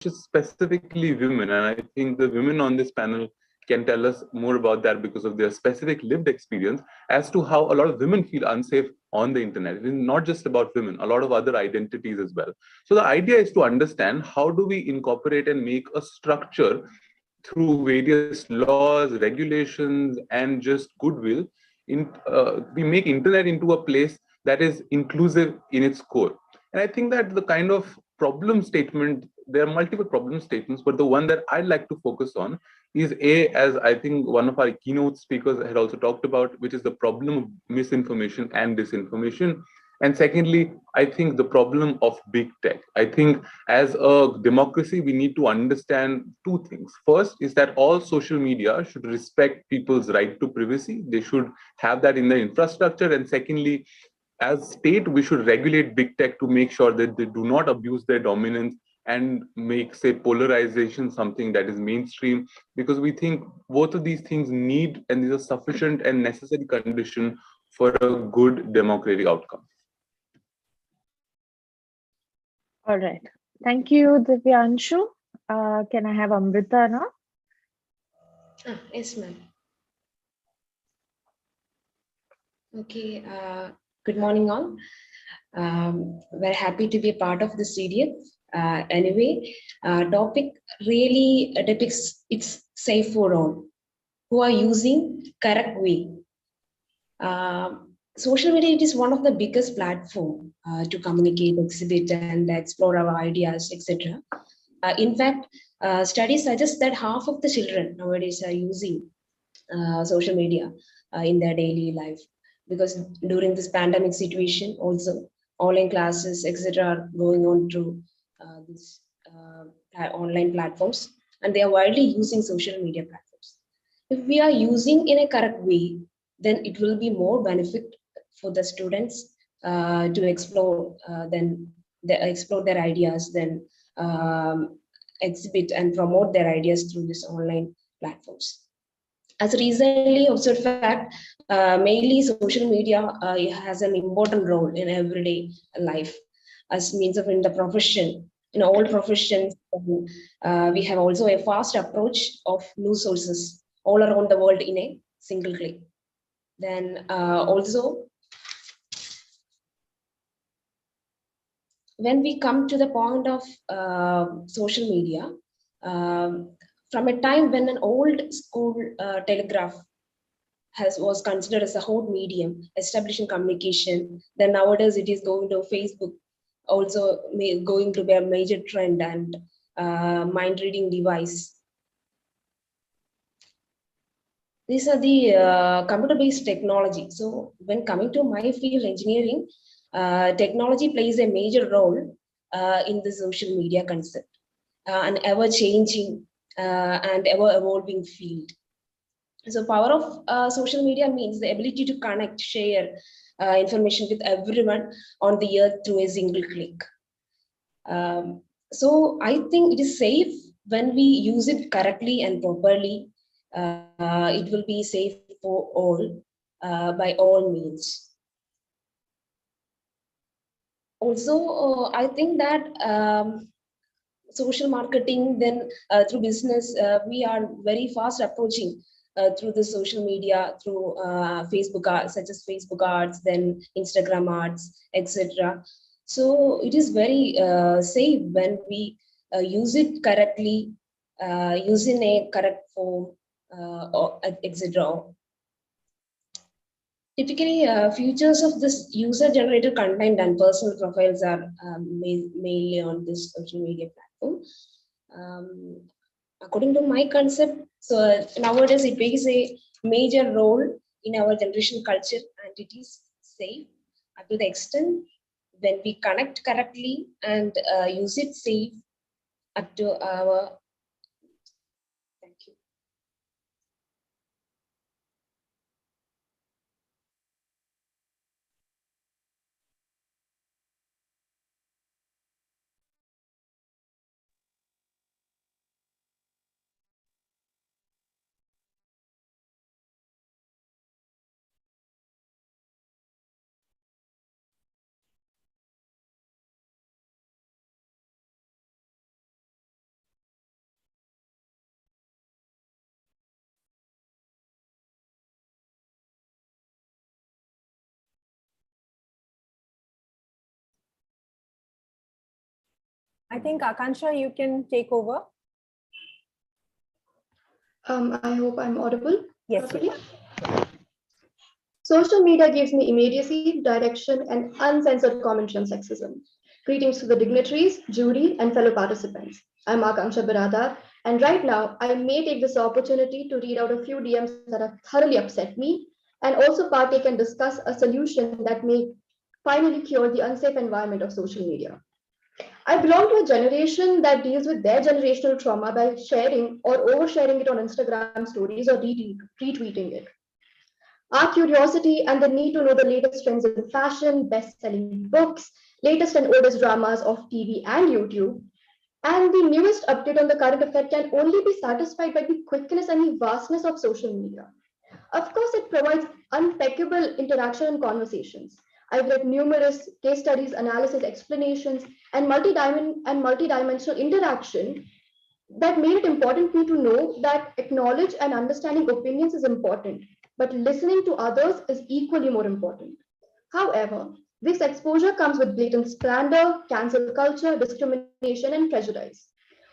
is specifically women. And I think the women on this panel can tell us more about that because of their specific lived experience as to how a lot of women feel unsafe on the internet. It is not just about women, a lot of other identities as well. So the idea is to understand how do we incorporate and make a structure through various laws, regulations, and just goodwill. We make internet into a place that is inclusive in its core. And I think that the kind of problem statement, there are multiple problem statements, but the one that I'd like to focus on is A, as I think one of our keynote speakers had also talked about, which is the problem of misinformation and disinformation. And secondly, I think the problem of big tech. I think as a democracy, we need to understand two things. First is that all social media should respect people's right to privacy. They should have that in their infrastructure. And secondly, as state, we should regulate big tech to make sure that they do not abuse their dominance and make, say, polarization something that is mainstream, because we think both of these things need and these are sufficient and necessary condition for a good democratic outcome. All right. Thank you, Divyanshu. Can I have Amrita now? Yes, ma'am. Okay. Good morning, all. Very happy to be a part of the CDF. Anyway, topic really depicts it's safe for all who are using correct way. Social media, it is one of the biggest platform to communicate, exhibit, and explore our ideas, etc. In fact, studies suggest that half of the children nowadays are using social media in their daily life, because during this pandemic situation, also online classes, etc., are going on through these online platforms, and they are widely using social media platforms. If we are using in a correct way, then it will be more benefit for the students to explore, explore their ideas, then exhibit and promote their ideas through these online platforms. As a recently observed fact, mainly social media has an important role in everyday life as means of in the profession. In all professions, we have also a fast approach of news sources all around the world in a single click. Then also, when we come to the point of social media, from a time when an old school telegraph was considered as a hot medium, establishing communication, then nowadays it is going to Facebook, also going to be a major trend, and mind reading device. These are the computer-based technology. So when coming to my field, engineering, technology plays a major role in the social media concept, an ever-changing and ever-evolving field. So power of social media means the ability to connect, share information with everyone on the earth through a single click. So I think it is safe when we use it correctly and properly. It will be safe for all by all means. Also, I think that social marketing, then through business, we are very fast approaching through the social media, through Facebook ads, such as Facebook ads, then Instagram ads, etc. So it is very safe when we use it correctly, use in a correct form, etc. Typically, features of this user-generated content and personal profiles are mainly on this social media platform. According to my concept, so nowadays it plays a major role in our generation culture, and it is safe up to the extent when we connect correctly and use it safe up to our I think Akansha, you can take over. I hope I'm audible. Yes, properly. Social media gives me immediacy, direction, and uncensored commentary on sexism. Greetings to the dignitaries, jury, and fellow participants. I'm Akansha Biradar, and right now I may take this opportunity to read out a few DMs that have thoroughly upset me, and also partake and discuss a solution that may finally cure the unsafe environment of social media. I belong to a generation that deals with their generational trauma by sharing or oversharing it on Instagram stories or retweeting it. Our curiosity and the need to know the latest trends in fashion, best-selling books, latest and oldest dramas of TV and YouTube, and the newest update on the current affair can only be satisfied by the quickness and the vastness of social media. Of course, it provides impeccable interaction and conversations. I've read numerous case studies, analysis, explanations, and multidimensional interaction that made it important for me to know that acknowledge and understanding opinions is important, but listening to others is equally more important. However, this exposure comes with blatant slander, cancel culture, discrimination, and prejudice.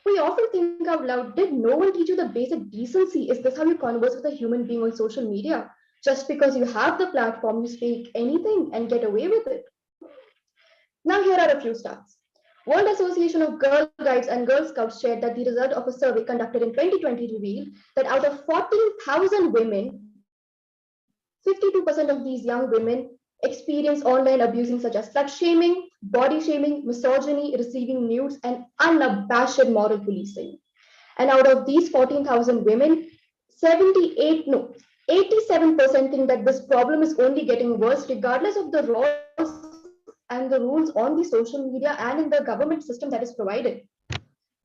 We often think out loud, did no one teach you the basic decency? Is this how you converse with a human being on social media? Just because you have the platform, you speak anything and get away with it. Now, here are a few stats. World Association of Girl Guides and Girl Scouts shared that the result of a survey conducted in 2020 revealed that out of 14,000 women, 52% of these young women experience online abusing such as slut shaming, body shaming, misogyny, receiving nudes, and unabashed moral policing. And out of these 14,000 women, 87% think that this problem is only getting worse regardless of the laws and the rules on the social media and in the government system that is provided.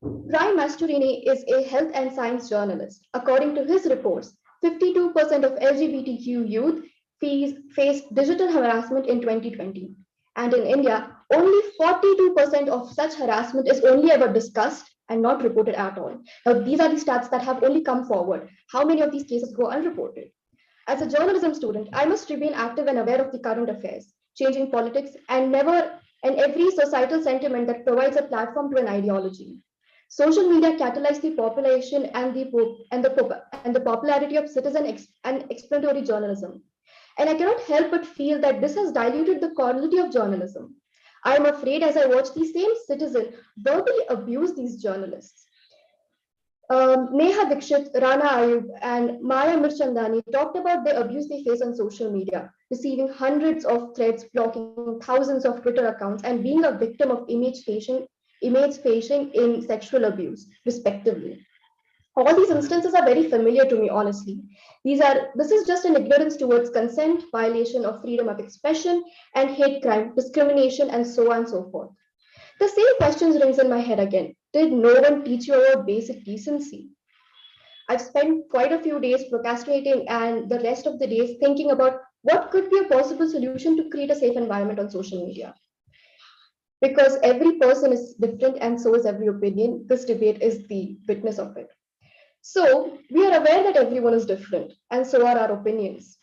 Prime Masturini is a health and science journalist. According to his reports, 52% of LGBTQ youth faced digital harassment in 2020. And in India, only 42% of such harassment is only ever discussed and not reported at all. Now, these are the stats that have only come forward. How many of these cases go unreported? As a journalism student, I must remain active and aware of the current affairs, changing politics, and every societal sentiment that provides a platform to an ideology. Social media catalyze the population and the popularity of and explanatory journalism. And I cannot help but feel that this has diluted the quality of journalism. I am afraid as I watch the same citizen verbally abuse these journalists. Neha Dikshit, Rana Ayub, and Maya Mirchandani talked about the abuse they face on social media, receiving hundreds of threats, blocking thousands of Twitter accounts, and being a victim of image phishing in sexual abuse, respectively. All these instances are very familiar to me, honestly. This is just an ignorance towards consent, violation of freedom of expression, and hate crime, discrimination, and so on and so forth. The same questions rings in my head again. Did no one teach you about basic decency? I've spent quite a few days procrastinating and the rest of the days thinking about what could be a possible solution to create a safe environment on social media. Because every person is different and so is every opinion, this debate is the witness of it. So we are aware that everyone is different and so are our opinions.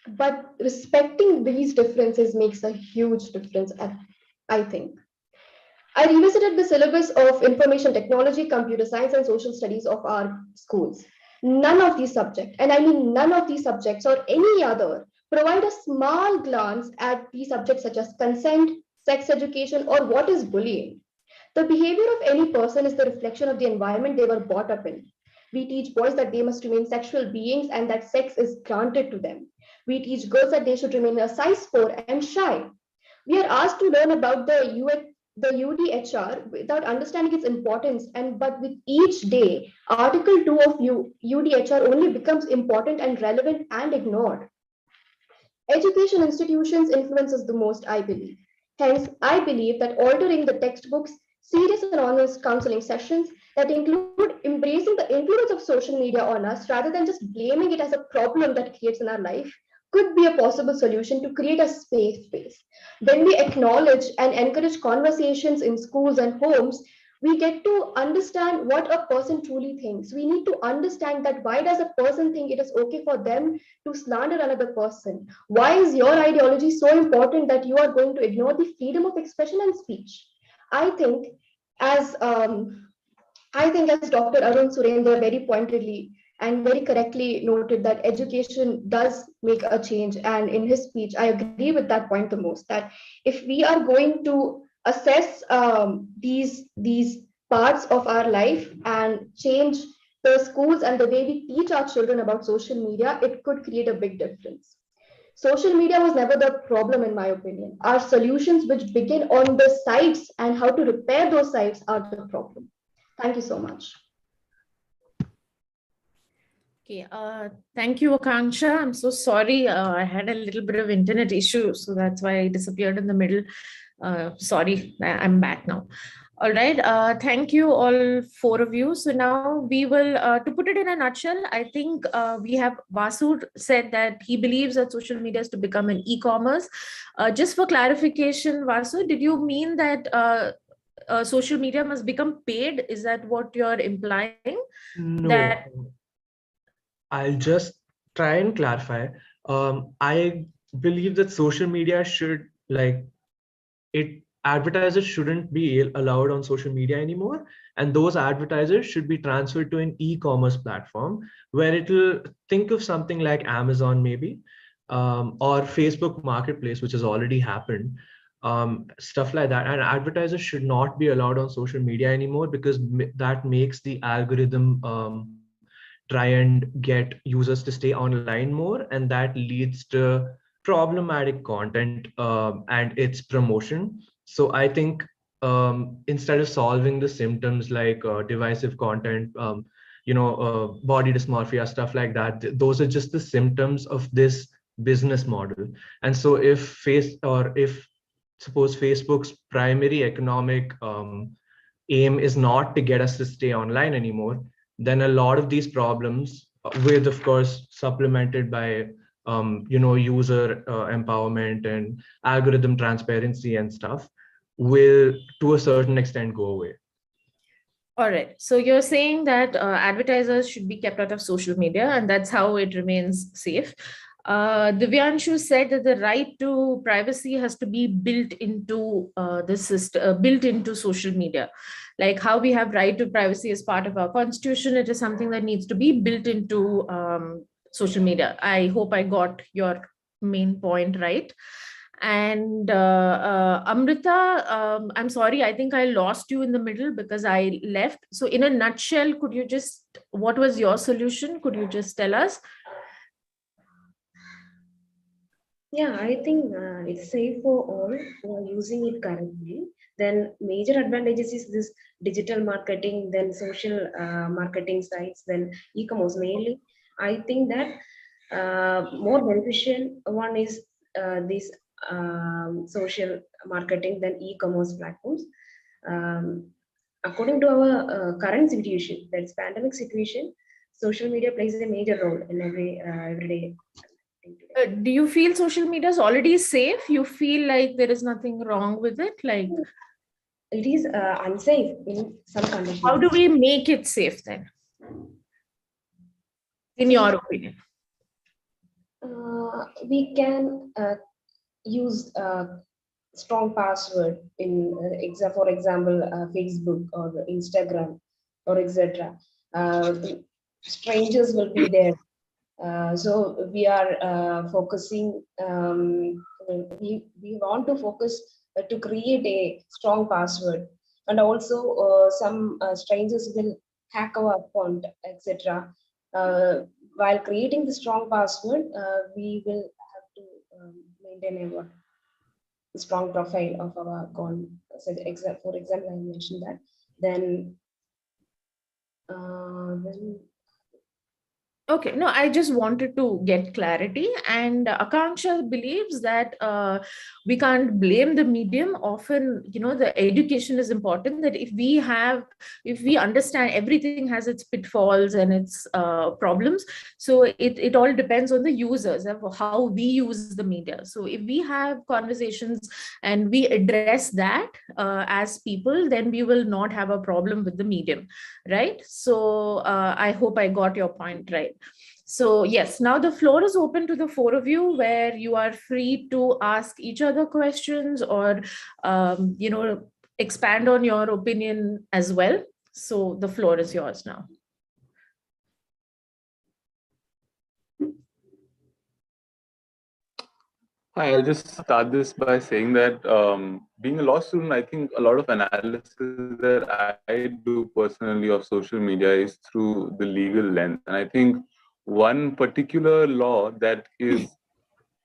But respecting these differences makes a huge difference, I think. I revisited the syllabus of information technology, computer science, and social studies of our schools. None of these subjects, and I mean none of these subjects or any other, provide a small glance at these subjects such as consent, sex education, or what is bullying. The behavior of any person is the reflection of the environment they were brought up in. We teach boys that they must remain sexual beings and that sex is granted to them. We teach girls that they should remain a size 4 and shy. We are asked to learn about the UDHR without understanding its importance, but with each day, Article 2 of UDHR only becomes important and relevant and ignored. Education institutions influences the most, I believe. Hence, I believe that altering the textbooks, serious and honest counseling sessions that include embracing the influence of social media on us rather than just blaming it as a problem that it creates in our life could be a possible solution to create a safe space. When we acknowledge and encourage conversations in schools and homes, we get to understand what a person truly thinks. We need to understand that why does a person think it is okay for them to slander another person? Why is your ideology so important that you are going to ignore the freedom of expression and speech? I think as I think as Dr. Arun Surendra very pointedly and very correctly noted that education does make a change. And in his speech, I agree with that point the most, that if we are going to assess these parts of our life and change the schools and the way we teach our children about social media, it could create a big difference. Social media was never the problem, in my opinion. Our solutions, which begin on the sites and how to repair those sites, are the problem. Thank you so much. Okay, thank you, Akanksha. I'm so sorry. I had a little bit of internet issue, so that's why I disappeared in the middle. Sorry, I'm back now. All right. Thank you, all four of you. So now we will, to put it in a nutshell, I think we have Vasu said that he believes that social media is to become an e-commerce. Just for clarification, Vasu, did you mean that social media must become paid? Is that what you're implying? No, That I'll just try and clarify. I believe that social media should advertisers shouldn't be allowed on social media anymore, and those advertisers should be transferred to an e-commerce platform where it'll think of something like Amazon maybe, or Facebook Marketplace, which has already happened. Stuff like that, and advertisers should not be allowed on social media anymore, because that makes the algorithm try and get users to stay online more, and that leads to problematic content and its promotion. So I think instead of solving the symptoms like divisive content, body dysmorphia, stuff like that, those are just the symptoms of this business model. And so if suppose Facebook's primary economic aim is not to get us to stay online anymore, then a lot of these problems, with of course supplemented by user empowerment and algorithm transparency and stuff, will to a certain extent go away. all right. So you're saying that advertisers should be kept out of social media, and that's how it remains safe. Divyanshu said that the right to privacy has to be built into the system, built into social media. Like how we have right to privacy as part of our constitution, it is something that needs to be built into social media. I hope I got your main point right. And Amrita, I'm sorry, I think I lost you in the middle because I left. So in a nutshell, could you just, what was your solution? Could you just tell us? Yeah, I think it's safe for all who are using it correctly. Then major advantages is this digital marketing, then social marketing sites, then e-commerce mainly. I think that more beneficial one is this social marketing than e-commerce platforms. According to our current situation, that's pandemic situation, social media plays a major role in everyday. Do you feel social media is already safe? You feel like there is nothing wrong with it? Like it is unsafe in some conditions. How do we make it safe then? In your opinion? We can use strong password in for example Facebook or Instagram or etc. Strangers will be there. So we are focusing, we want to focus to create a strong password, and also some strangers will hack our account, etc. While creating the strong password, we will have to maintain a strong profile of our account. So for example, I mentioned that. Then okay, no, I just wanted to get clarity. And Akanksha believes that we can't blame the medium. Often, the education is important, that if we understand everything has its pitfalls and its problems. So it all depends on the users of how we use the media. So if we have conversations and we address that as people, then we will not have a problem with the medium, right? So I hope I got your point right. So yes, now the floor is open to the four of you, where you are free to ask each other questions or, expand on your opinion as well. So the floor is yours now. Hi, I'll just start this by saying that being a law student, I think a lot of analysis that I do personally of social media is through the legal lens. And I think one particular law that is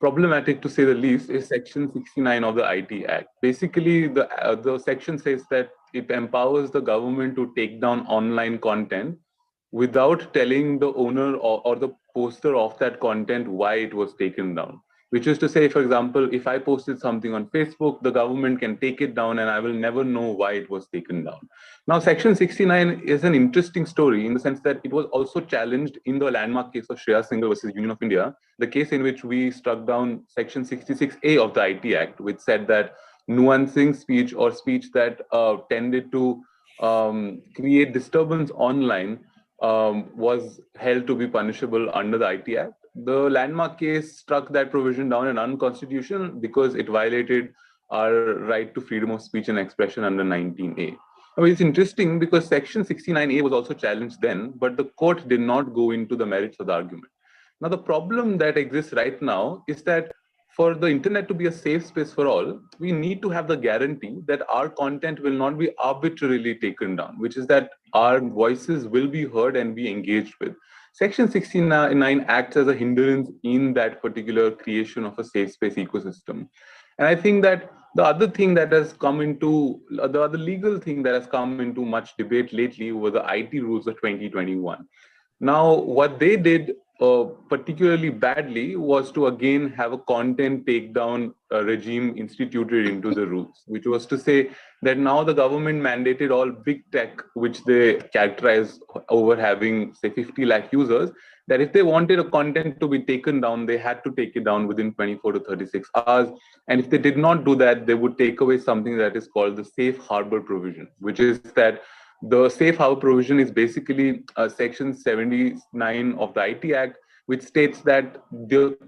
problematic, to say the least, is Section 69 of the IT Act. Basically, the section says that it empowers the government to take down online content without telling the owner or the poster of that content why it was taken down. Which is to say, for example, if I posted something on Facebook, the government can take it down and I will never know why it was taken down. Now, Section 69 is an interesting story in the sense that it was also challenged in the landmark case of Shreya Singhal versus Union of India, the case in which we struck down Section 66A of the IT Act, which said that nuancing speech or speech that tended to create disturbance online was held to be punishable under the IT Act. The landmark case struck that provision down as unconstitutional because it violated our right to freedom of speech and expression under 19A. I mean, it's interesting because Section 69A was also challenged then, but the court did not go into the merits of the argument. Now, the problem that exists right now is that for the internet to be a safe space for all, we need to have the guarantee that our content will not be arbitrarily taken down, which is that our voices will be heard and be engaged with. Section 69 acts as a hindrance in that particular creation of a safe space ecosystem. And I think that the other thing that has come into, the other legal thing that has come into much debate lately were the IT rules of 2021. Now, what they did particularly badly was to again have a content takedown regime instituted into the rules, which was to say that now the government mandated all big tech, which they characterize over having, say, 50 lakh users, that if they wanted a content to be taken down, they had to take it down within 24 to 36 hours. And if they did not do that, they would take away something that is called the safe harbor provision, which is that the safe harbor provision is basically Section 79 of the IT Act, which states that the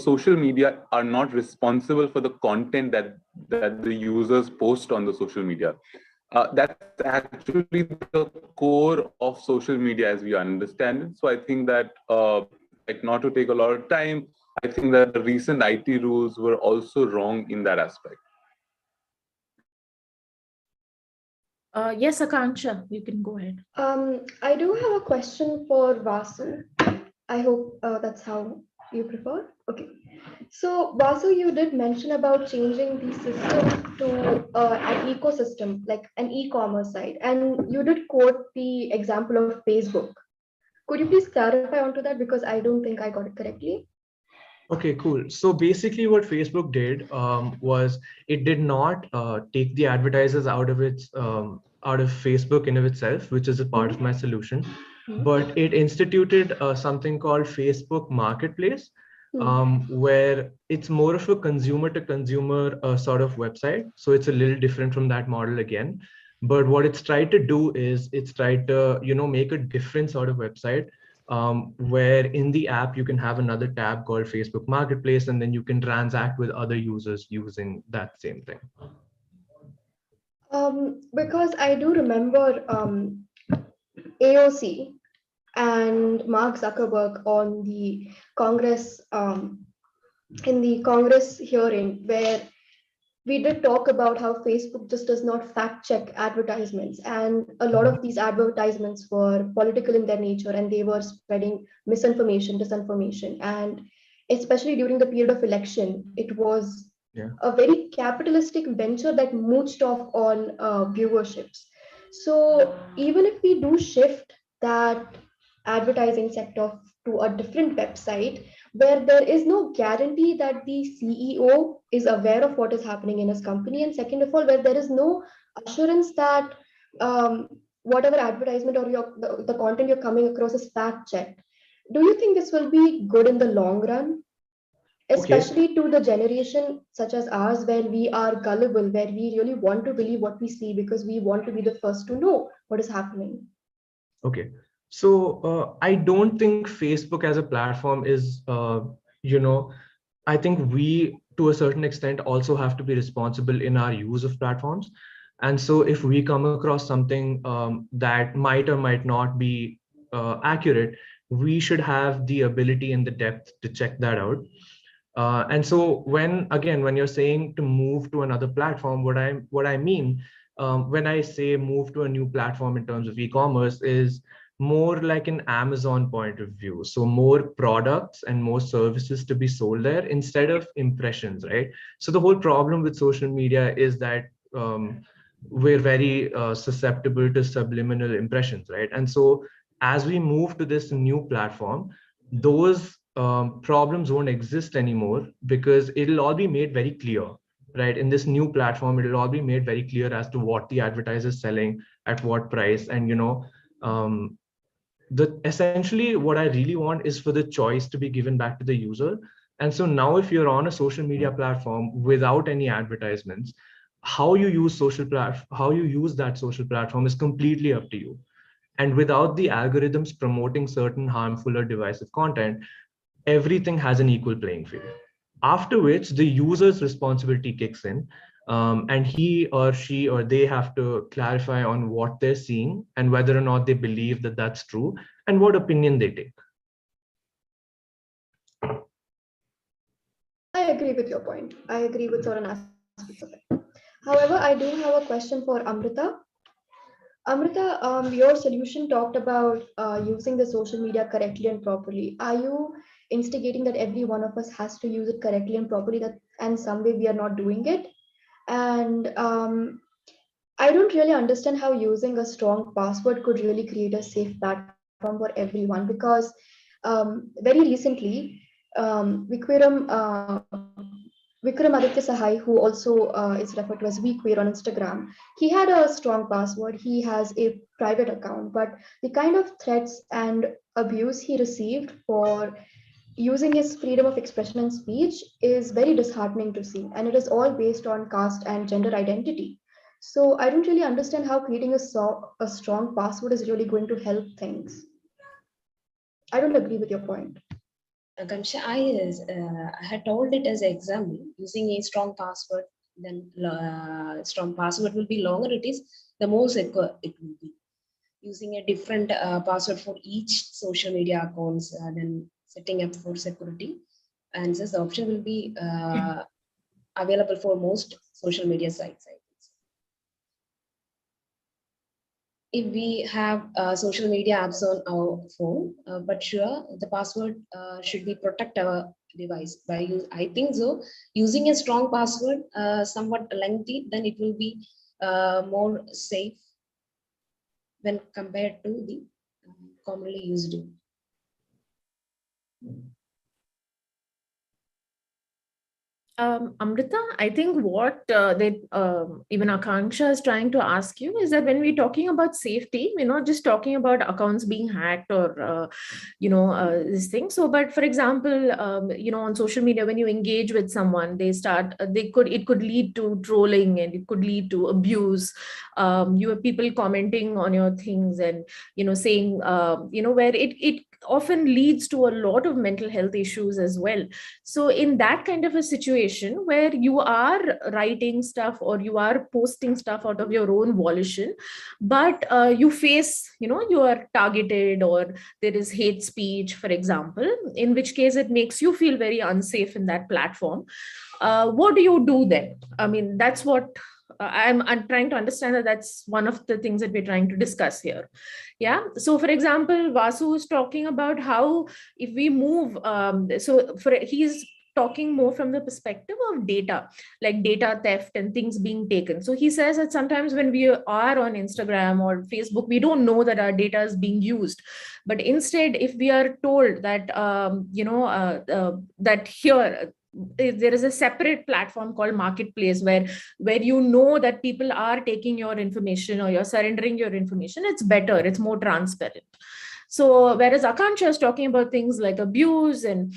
social media are not responsible for the content that the users post on the social media. That's actually the core of social media as we understand it. So I think that, like, not to take a lot of time, I think that the recent IT rules were also wrong in that aspect. Yes, Akansha, you can go ahead. I do have a question for Vasu. I hope that's how you prefer. Okay. So Vasu, you did mention about changing the system to an ecosystem, like an e-commerce site, and you did quote the example of Facebook. Could you please clarify onto that, because I don't think I got it correctly? Okay, cool. So basically what Facebook did was it did not take the advertisers out of Facebook in of itself, which is a part of my solution, but it instituted something called Facebook Marketplace, where it's more of a consumer to consumer sort of website. So it's a little different from that model again. But what it's tried to do is it's tried to, make a different sort of website, where in the app you can have another tab called Facebook Marketplace, and then you can transact with other users using that same thing. Because I do remember AOC and Mark Zuckerberg on the Congress, in the Congress hearing, where we did talk about how Facebook just does not fact check advertisements. And a lot of these advertisements were political in their nature, and they were spreading misinformation, disinformation. And especially during the period of election, it was a very capitalistic venture that mooched off on viewerships. So even if we do shift that advertising sector to a different website, where there is no guarantee that the CEO is aware of what is happening in his company, and second of all, where there is no assurance that whatever advertisement or the content you're coming across is fact checked, do you think this will be good in the long run? Especially to the generation such as ours, where we are gullible, where we really want to believe what we see because we want to be the first to know what is happening. Okay. So I don't think Facebook as a platform is, I think we, to a certain extent, also have to be responsible in our use of platforms. And so if we come across something that might or might not be accurate, we should have the ability and the depth to check that out. And so when you're saying to move to another platform, what I mean when I say move to a new platform in terms of e-commerce is more like an Amazon point of view. So more products and more services to be sold there instead of impressions, right? So the whole problem with social media is that we're very susceptible to subliminal impressions, right? And so as we move to this new platform, those problems won't exist anymore because it'll all be made very clear, right? In this new platform, it'll all be made very clear as to what the advertiser is selling at what price. And, essentially what I really want is for the choice to be given back to the user. And so now if you're on a social media platform without any advertisements, how you use how you use that social platform is completely up to you. And without the algorithms promoting certain harmful or divisive content, everything has an equal playing field. After which the user's responsibility kicks in, and he or she or they have to clarify on what they're seeing and whether or not they believe that that's true and what opinion they take. I agree with your point. I agree with certain aspects of it. However, I do have a question for Amrita. Amrita, your solution talked about using the social media correctly and properly. Are you instigating that every one of us has to use it correctly and properly, that and some way we are not doing it? And I don't really understand how using a strong password could really create a safe platform for everyone, because very recently, Vikram Aditya Sahai, who also is referred to as VQueer on Instagram, he had a strong password. He has a private account, but the kind of threats and abuse he received for using his freedom of expression and speech is very disheartening to see. And it is all based on caste and gender identity. So I don't really understand how creating a strong password is really going to help things. I don't agree with your point. Akansha, I had told it as an example, using a strong password, then strong password will be longer it is, the more secure it will be. Using a different password for each social media accounts, then setting up for security. And this option will be available for most social media sites. If we have social media apps on our phone, but sure, the password should be protect our device by use. I think so. Using a strong password, somewhat lengthy, then it will be more safe when compared to the commonly used. Amrita, I think what even Akanksha is trying to ask you is that when we're talking about safety, we're not just talking about accounts being hacked or, this thing. So, but for example, on social media, when you engage with someone, it could lead to trolling and it could lead to abuse. You have people commenting on your things and, saying, where it often leads to a lot of mental health issues as well. So in that kind of a situation where you are writing stuff or you are posting stuff out of your own volition, but you face, you are targeted or there is hate speech, for example, in which case it makes you feel very unsafe in that platform. What do you do then? I mean, that's what I'm trying to understand, that that's one of the things that we're trying to discuss here. Yeah. So for example, Vasu is talking about how if we move, he's talking more from the perspective of data, like data theft and things being taken. So he says that sometimes when we are on Instagram or Facebook, we don't know that our data is being used. But instead, if we are told that, that here, there is a separate platform called Marketplace where that people are taking your information or you're surrendering your information, it's better, it's more transparent. So whereas Akansha is talking about things like abuse and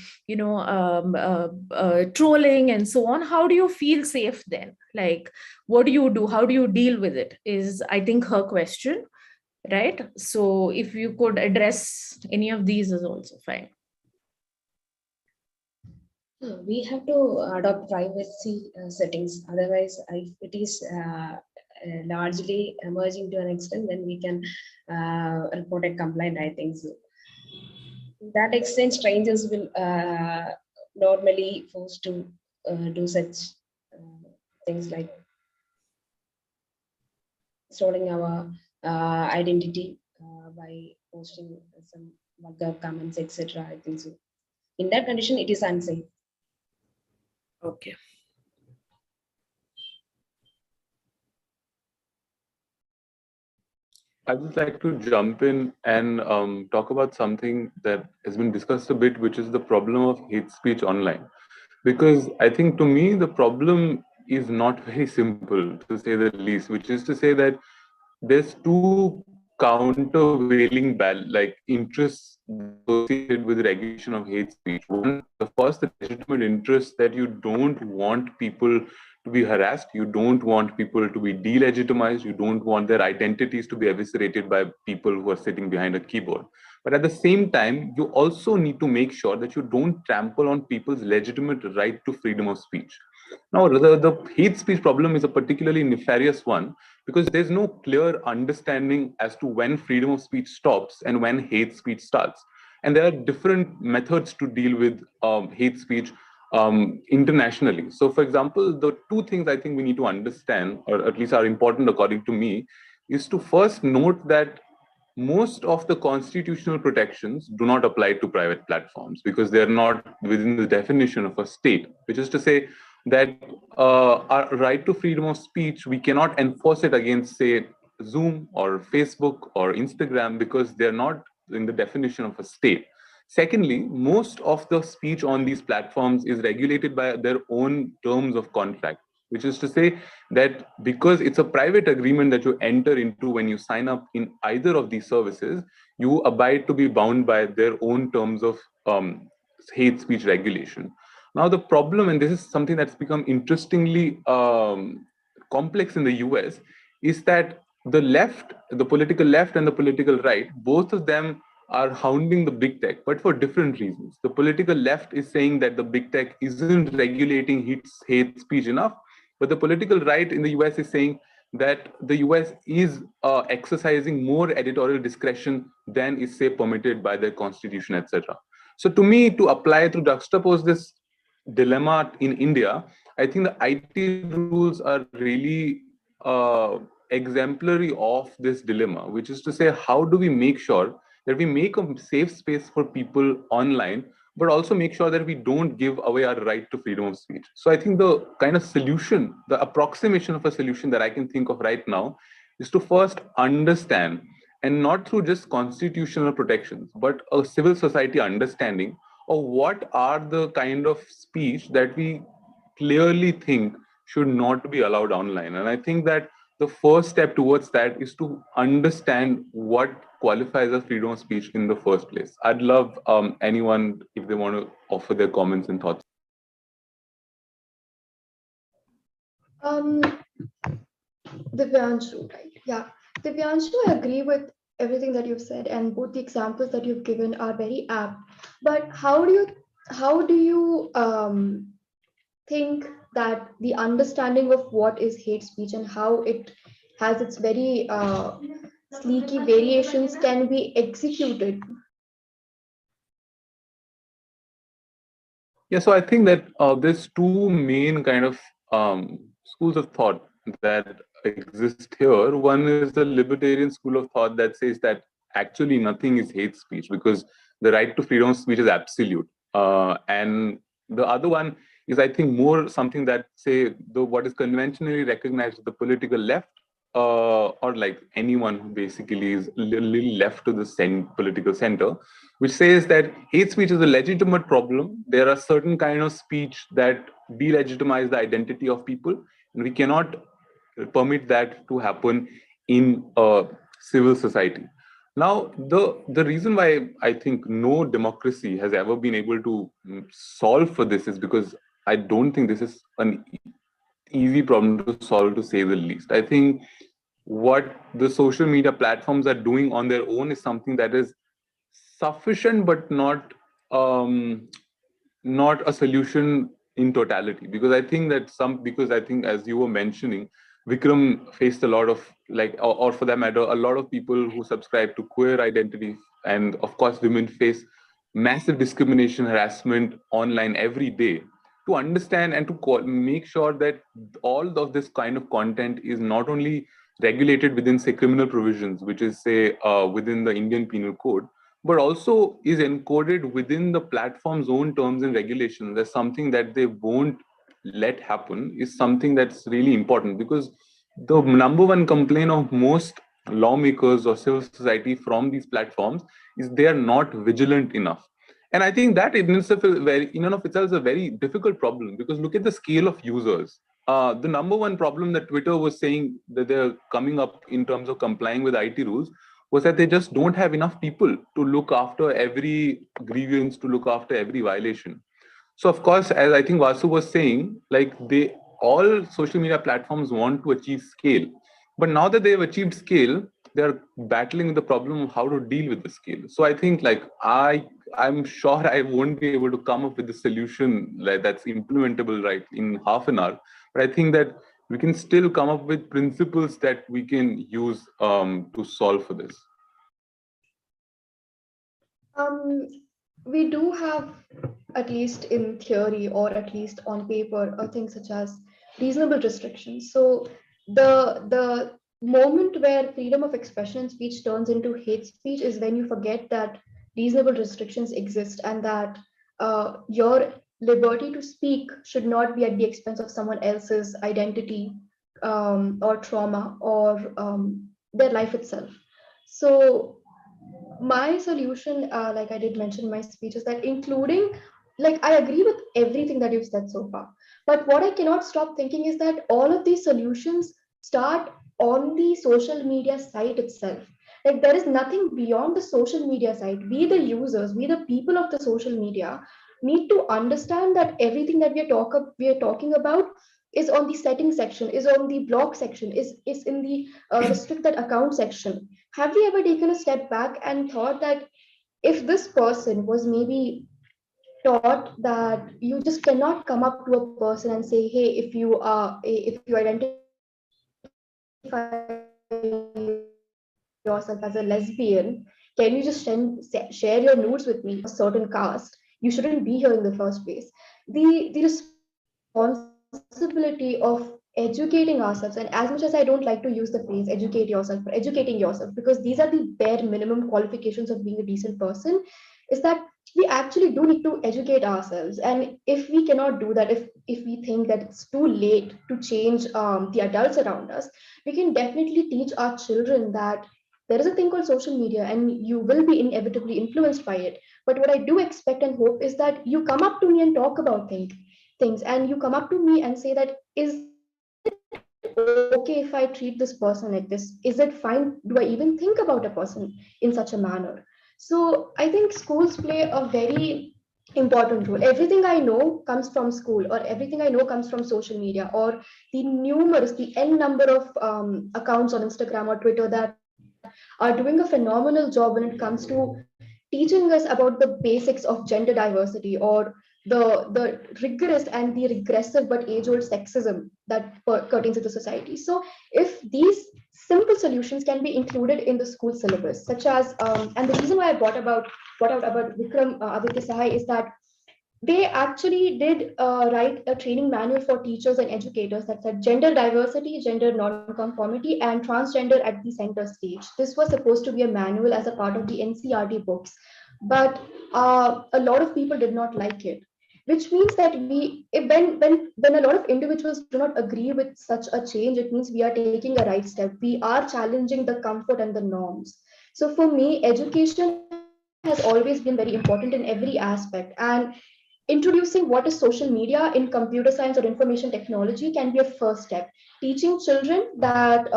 trolling and so on, how do you feel safe then? Like, what do you do? How do you deal with it? Is, I think, her question, right? So if you could address any of these is also fine. We have to adopt privacy settings. Otherwise, if it is largely emerging to an extent, then we can report a complaint, I think so. To that extent, strangers will normally forced to do such things like storing our identity by posting some vulgar comments, etc. I think so. In that condition, it is unsafe. Okay. I'd just like to jump in and talk about something that has been discussed a bit, which is the problem of hate speech online. Because I think to me, the problem is not very simple, to say the least, which is to say that there's two countervailing interests associated with regulation of hate speech. One, of course, the legitimate interest that you don't want people to be harassed, you don't want people to be delegitimized, you don't want their identities to be eviscerated by people who are sitting behind a keyboard. But at the same time, you also need to make sure that you don't trample on people's legitimate right to freedom of speech. Now, the hate speech problem is a particularly nefarious one because there's no clear understanding as to when freedom of speech stops and when hate speech starts. And there are different methods to deal with hate speech internationally. So, for example, the two things I think we need to understand, or at least are important according to me, is to first note that most of the constitutional protections do not apply to private platforms because they're not within the definition of a state, which is to say that our right to freedom of speech, we cannot enforce it against, say, Zoom or Facebook or Instagram because they're not in the definition of a state. Secondly, most of the speech on these platforms is regulated by their own terms of contract, which is to say that because it's a private agreement that you enter into when you sign up in either of these services, you abide to be bound by their own terms of hate speech regulation. Now, the problem, and this is something that's become interestingly complex in the US, is that the left, the political left and the political right, both of them are hounding the big tech, but for different reasons. The political left is saying that the big tech isn't regulating hate speech enough, but the political right in the US is saying that the US is exercising more editorial discretion than is, say, permitted by their constitution, etc. So, to me, to apply, to juxtapose this dilemma in India, I think the IT rules are really exemplary of this dilemma, which is to say, how do we make sure that we make a safe space for people online, but also make sure that we don't give away our right to freedom of speech. So I think the kind of solution, the approximation of a solution that I can think of right now is to first understand, and not through just constitutional protections, but a civil society understanding of what are the kind of speech that we clearly think should not be allowed online. And I think that the first step towards that is to understand what qualifies as freedom of speech in the first place. I'd love anyone, if they want to offer their comments and thoughts. Divyanshu, right? Yeah. Divyanshu, I agree with everything that you've said, and both the examples that you've given are very apt. But how do you think that the understanding of what is hate speech and how it has its very sleeky variations can be executed? Yeah, so I think that there's two main kind of schools of thought that exist here. One is the libertarian school of thought that says that actually nothing is hate speech because the right to freedom of speech is absolute. And the other one is, I think, more something that, say, what is conventionally recognized as the political left, or like anyone who basically is a little left to the political center, which says that hate speech is a legitimate problem. There are certain kind of speech that delegitimize the identity of people, and we cannot permit that to happen in a civil society. Now, the reason why I think no democracy has ever been able to solve for this is because I don't think this is an easy problem to solve, to say the least. I think what the social media platforms are doing on their own is something that is sufficient, but not a solution in totality. Because I think, as you were mentioning, Vikram faced a lot of like, or for that matter, a lot of people who subscribe to queer identity, and of course, women face massive discrimination, harassment online every day. To understand and to make sure that all of this kind of content is not only regulated within, say, criminal provisions, which is, say, within the Indian Penal Code, but also is encoded within the platform's own terms and regulations. There's something that they won't let happen, is something that's really important, because the number one complaint of most lawmakers or civil society from these platforms is they are not vigilant enough. And I think that in itself is in and of itself is a very difficult problem, because look at the scale of users. The number one problem that Twitter was saying that they're coming up in terms of complying with IT rules was that they just don't have enough people to look after every grievance, to look after every violation. So of course, as I think Vasu was saying, like, they all social media platforms want to achieve scale, but now that they've achieved scale, they're battling the problem of how to deal with the scale. So I think, like, I'm sure I won't be able to come up with a solution like that's implementable right in half an hour, but I think that we can still come up with principles that we can use to solve for this. Um, we do have, at least in theory or at least on paper, things such as reasonable restrictions. So the moment where freedom of expression and speech turns into hate speech is when you forget that reasonable restrictions exist, and that your liberty to speak should not be at the expense of someone else's identity, or trauma, or their life itself. So my solution, like I did mention in my speech, is that including, like, I agree with everything that you've said so far, but what I cannot stop thinking is that all of these solutions start on the social media site itself. Like, there is nothing beyond the social media site. We, the users, we, the people of the social media, need to understand that everything that we are talking about is on the settings section, is on the block section, is in the restricted account section. Have we ever taken a step back and thought that if this person was maybe taught that you just cannot come up to a person and say, hey, if you identify yourself as a lesbian, can you just share your nudes with me, a certain caste, you shouldn't be here in the first place. The responsibility of educating ourselves, and as much as I don't like to use the phrase educate yourself, but educating yourself, because these are the bare minimum qualifications of being a decent person, is that we actually do need to educate ourselves. And if we cannot do that, if we think that it's too late to change the adults around us, we can definitely teach our children that there is a thing called social media and you will be inevitably influenced by it. But what I do expect and hope is that you come up to me and talk about things, and you come up to me and say that, is okay if I treat this person like this? Is it fine? Do I even think about a person in such a manner? So I think schools play a very important role. Everything I know comes from school, or everything I know comes from social media, or the n number of accounts on Instagram or Twitter that are doing a phenomenal job when it comes to teaching us about the basics of gender diversity, or the rigorous and the regressive but age-old sexism that pertains to the society. So if these simple solutions can be included in the school syllabus, such as and the reason why I brought out about Vikram Aditya Sahai is that they actually did write a training manual for teachers and educators that said gender diversity, gender nonconformity, and transgender at the center stage. This was supposed to be a manual as a part of the NCRT books, but a lot of people did not like it, which means that when a lot of individuals do not agree with such a change, it means we are taking a right step. We are challenging the comfort and the norms. So for me, education has always been very important in every aspect, and introducing what is social media in computer science or information technology can be a first step. Teaching children that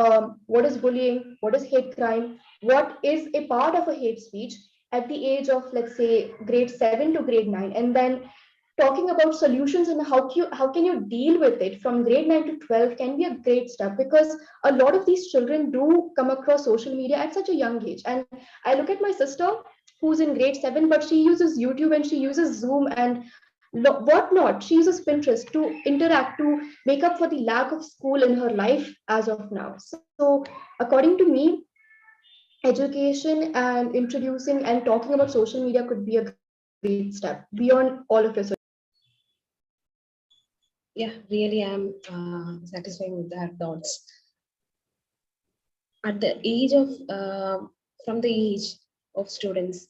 what is bullying, what is hate crime, what is a part of a hate speech at the age of, let's say, grade 7 to grade 9, and then talking about solutions and how can you deal with it from grade 9 to 12 can be a great step, because a lot of these children do come across social media at such a young age. And I look at my sister who's in grade 7, but she uses YouTube and she uses Zoom and what not. She uses Pinterest to interact, to make up for the lack of school in her life as of now. So according to me, education and introducing and talking about social media could be a great step beyond all of your Yeah, really, I'm satisfied with that thoughts. At the age of from the age of students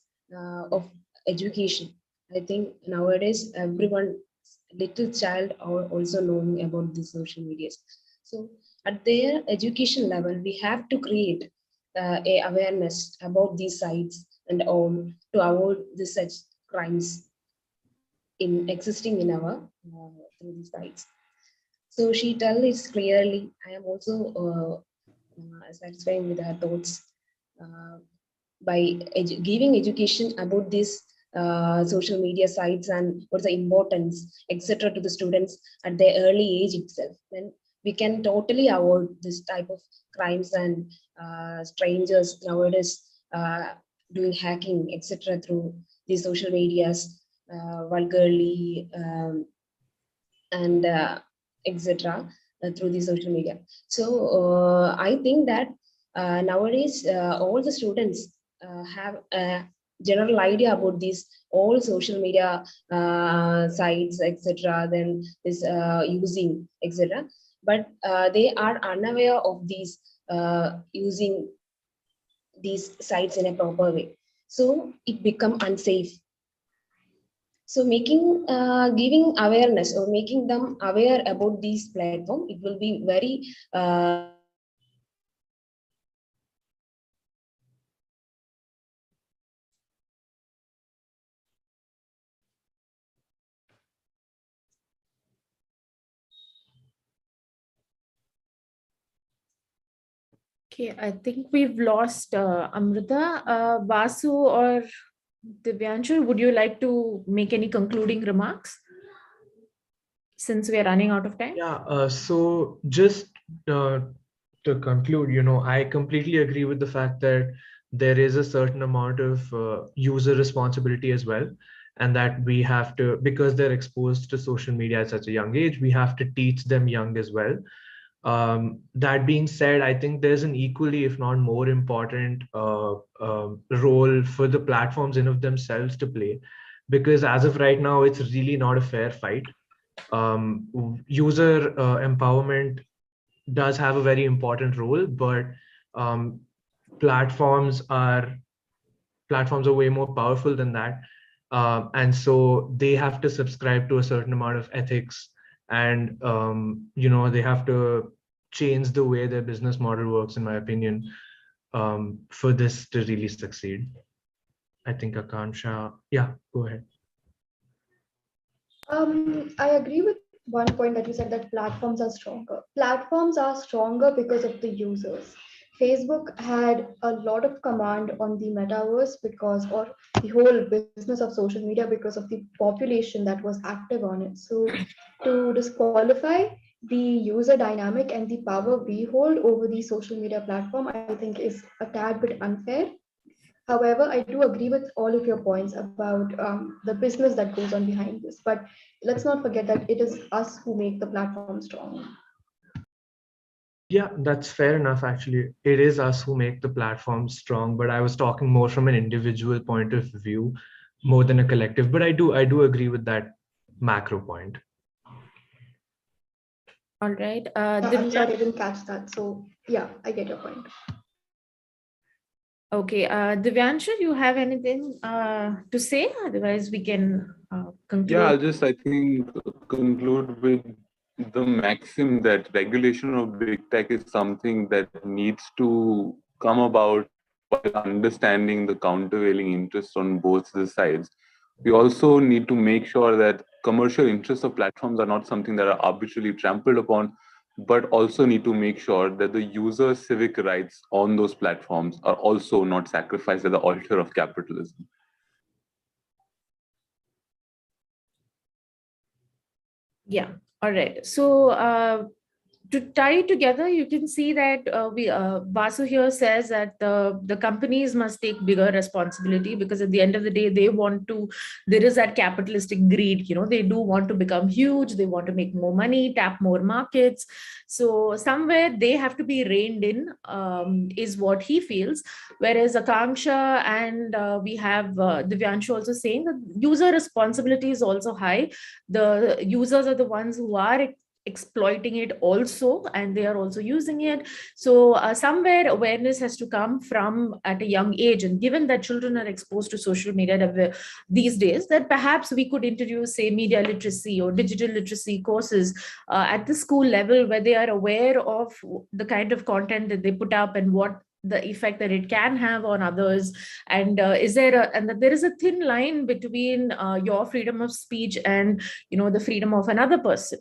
of education, I think nowadays everyone, little child, are also knowing about the social medias. So at their education level, we have to create a awareness about these sites and all to avoid the such crimes in existing in our through these sites. So she tells it clearly. I am also satisfied with her thoughts uh, by giving education about this social media sites and what's the importance, etc., to the students at their early age itself. Then we can totally avoid this type of crimes and strangers nowadays doing hacking, etc., through these social medias, vulgarly. And etc. Through the social media. So I think that nowadays all the students have a general idea about these all social media sites, etc. Then this using, etc. But they are unaware of these using these sites in a proper way. So it become unsafe. So making giving awareness or making them aware about these platform, it will be very Okay, I think we've lost Amrita. Basu or Divyanshu, would you like to make any concluding remarks since we are running out of time? Yeah, so just uh, to conclude, I completely agree with the fact that there is a certain amount of user responsibility as well. And that we have to, because they're exposed to social media at such a young age, we have to teach them young as well. That being said, I think there's an equally, if not more important role for the platforms in of themselves to play, because as of right now, it's really not a fair fight. User empowerment does have a very important role, but um, platforms are platforms are way more powerful than that. And so they have to subscribe to a certain amount of ethics, and they have to change the way their business model works, in my opinion, for this to really succeed. I think Akansha, yeah, go ahead. I agree with one point that you said, that platforms are stronger. Platforms are stronger because of the users. Facebook had a lot of command on the metaverse because, or the whole business of social media, because of the population that was active on it. So to disqualify the user dynamic and the power we hold over the social media platform, I think is a tad bit unfair. However, I do agree with all of your points about the business that goes on behind this. But let's not forget that it is us who make the platform strong. Yeah, that's fair enough. Actually, it is us who make the platform strong, but I was talking more from an individual point of view, more than a collective. But I do agree with that macro point. All right. I'm sorry, I didn't catch that. So yeah, I get your point. Okay, Divyanshu, you have anything to say? Otherwise, we can conclude. Yeah, I'll just, I think, conclude with the maxim that regulation of big tech is something that needs to come about while understanding the countervailing interests on both the sides. We also need to make sure that commercial interests of platforms are not something that are arbitrarily trampled upon, but also need to make sure that the user's civic rights on those platforms are also not sacrificed at the altar of capitalism. Yeah. All right. So to tie it together, you can see that Vasu here says that the companies must take bigger responsibility, because at the end of the day, they want to, there is that capitalistic greed, they do want to become huge, they want to make more money, tap more markets. So somewhere they have to be reined in, is what he feels. Whereas Akanksha and we have Divyanshu also saying that user responsibility is also high. The users are the ones who are exploiting it also, and they are also using it. So somewhere awareness has to come from at a young age, and given that children are exposed to social media these days, that perhaps we could introduce, say, media literacy or digital literacy courses at the school level, where they are aware of the kind of content that they put up and what the effect that it can have on others. And and that there is a thin line between your freedom of speech and the freedom of another person,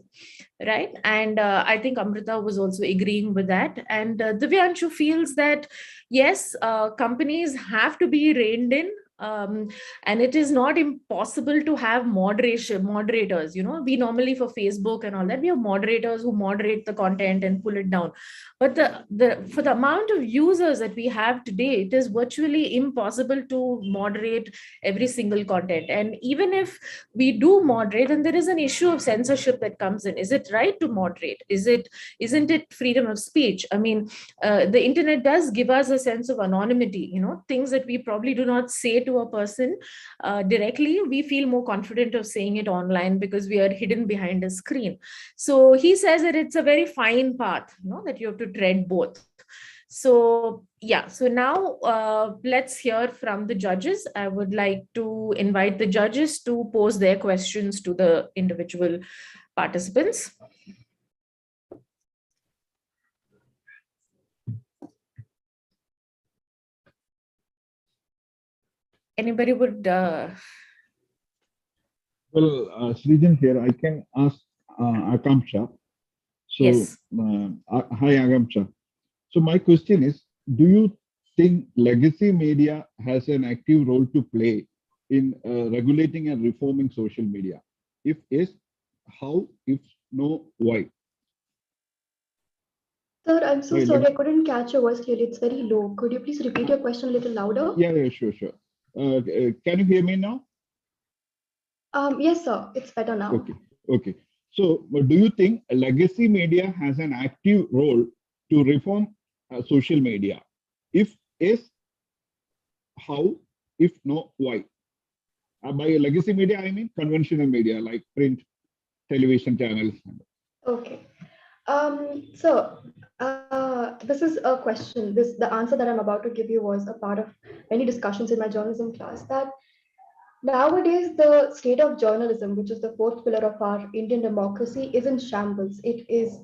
right? And I think Amrita was also agreeing with that. And Divyanshu feels that yes, companies have to be reined in, and it is not impossible to have moderators. We normally, for Facebook and all that, we have moderators who moderate the content and pull it down. But for the amount of users that we have today, it is virtually impossible to moderate every single content. And even if we do moderate, then there is an issue of censorship that comes in. Is it right to moderate? Isn't it freedom of speech? I mean, the internet does give us a sense of anonymity. Things that we probably do not say to a person directly, we feel more confident of saying it online because we are hidden behind a screen. So he says that it's a very fine path, that you have to tread both. So yeah, so now let's hear from the judges. I would like to invite the judges to pose their questions to the individual participants. Anybody would? Well, Srijan here, I can ask Akamsha. So, Yes. Hi, Akamsha. So my question is, do you think legacy media has an active role to play in regulating and reforming social media? If yes, how? If no, why? Sir, I'm so Sorry, sorry, I couldn't catch your voice clearly. It's very low. Could you please repeat your question a little louder? Yeah, sure. Can you hear me now? Yes, sir. It's better now. Okay. So, do you think legacy media has an active role to reform social media? If yes, how? If no, why? By legacy media, I mean conventional media like print, television channels. Okay. So this is a question. The answer that I'm about to give you was a part of many discussions in my journalism class, that nowadays the state of journalism, which is the fourth pillar of our Indian democracy, is in shambles. It is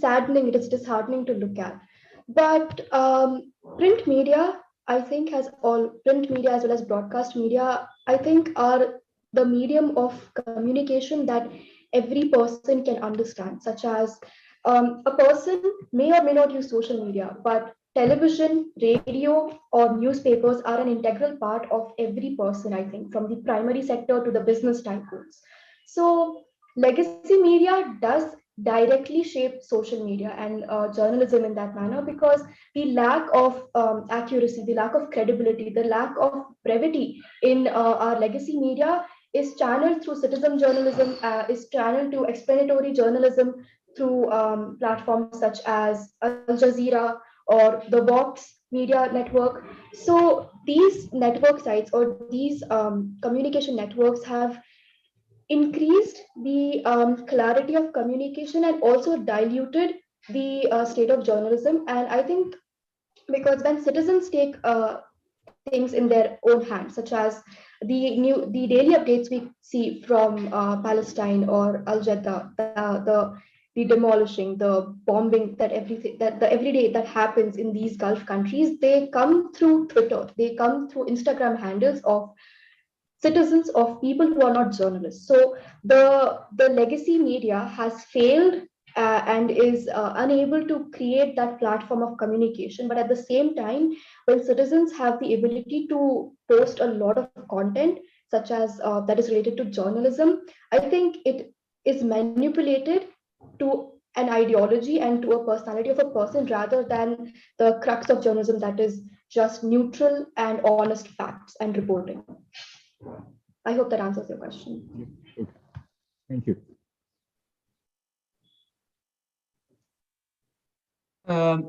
saddening. It is disheartening to look at. But print media, I think, has all print media as well as broadcast media, I think, are the medium of communication that every person can understand, such as a person may or may not use social media, but television, radio, or newspapers are an integral part of every person, I think, from the primary sector to the business tycoons. So, legacy media does directly shape social media and journalism in that manner, because the lack of accuracy, the lack of credibility, the lack of brevity in our legacy media is channeled through citizen journalism, is channeled to explanatory journalism through platforms such as Al Jazeera or the Vox media network. So these network sites or these communication networks have increased the clarity of communication and also diluted the state of journalism. And I think because when citizens take things in their own hands, such as the daily updates we see from Palestine or Al Jeddah, the demolishing, the bombing, that everything that the everyday that happens in these Gulf countries, they come through Twitter, they come through Instagram handles of citizens, of people who are not journalists. So the legacy media has failed and is unable to create that platform of communication. But at the same time, when citizens have the ability to post a lot of content, such as that is related to journalism, I think it is manipulated to an ideology and to a personality of a person rather than the crux of journalism that is just neutral and honest facts and reporting. I hope that answers your question. Yeah. Okay. Thank you.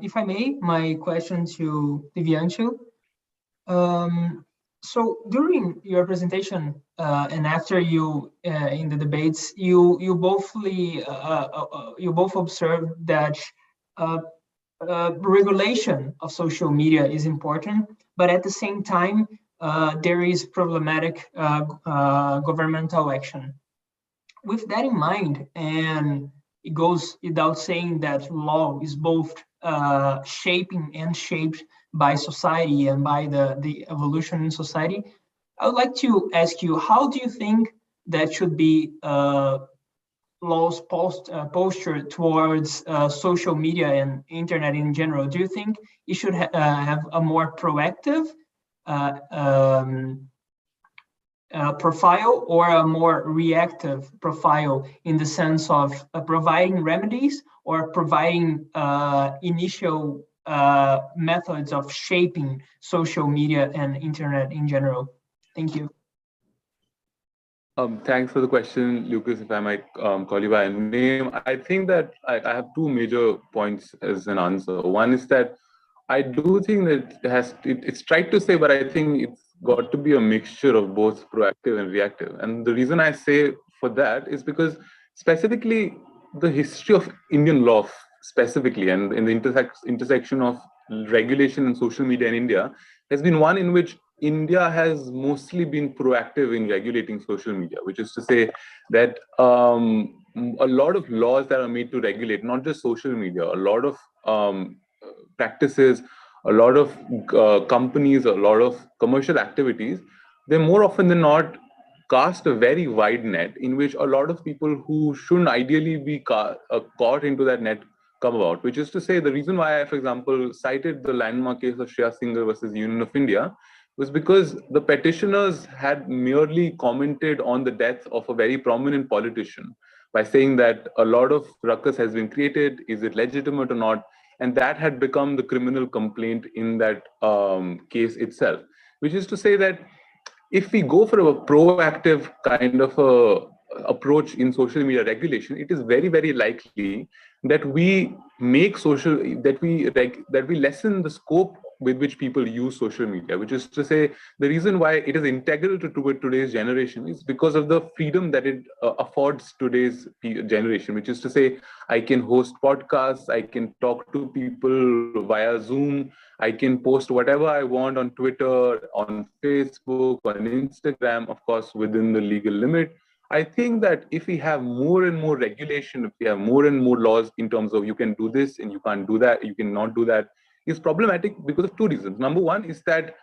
If I may, my question to Divyanshu. So during your presentation and after you in the debates, you both observed that regulation of social media is important, but at the same time there is problematic governmental action. With that in mind, and it goes without saying that law is both shaping and shaped by society and by the evolution in society, I would like to ask you, how do you think that should be law's posture towards social media and internet in general? Do you think it should have a more proactive profile or a more reactive profile in the sense of providing remedies or providing initial methods of shaping social media and internet in general? Thank you. Thanks for the question, Lucas. If I might call you by name, I think that I have two major points as an answer. One is that I do think that it's tried to say, but I think it's got to be a mixture of both proactive and reactive. And the reason I say for that is because specifically the history of Indian law specifically and in the intersection of regulation and social media in India has been one in which India has mostly been proactive in regulating social media, which is to say that a lot of laws that are made to regulate not just social media, a lot of practices, a lot of companies, a lot of commercial activities, they more often than not cast a very wide net in which a lot of people who shouldn't ideally be caught into that net come about, which is to say the reason why I, for example, cited the landmark case of Shreya Singhal versus Union of India was because the petitioners had merely commented on the death of a very prominent politician by saying that a lot of ruckus has been created, is it legitimate or not? And that had become the criminal complaint in that case itself, which is to say that if we go for a proactive kind of a approach in social media regulation, it is very, very likely that we make that we lessen the scope with which people use social media, which is to say the reason why it is integral to today's generation is because of the freedom that it affords today's generation, which is to say I can host podcasts, I can talk to people via Zoom, I can post whatever I want on Twitter, on Facebook, on Instagram, of course, within the legal limit. I think that if we have more and more regulation, if we have more and more laws in terms of you can do this and you can't do that, you cannot do that, is problematic because of two reasons. Number one is that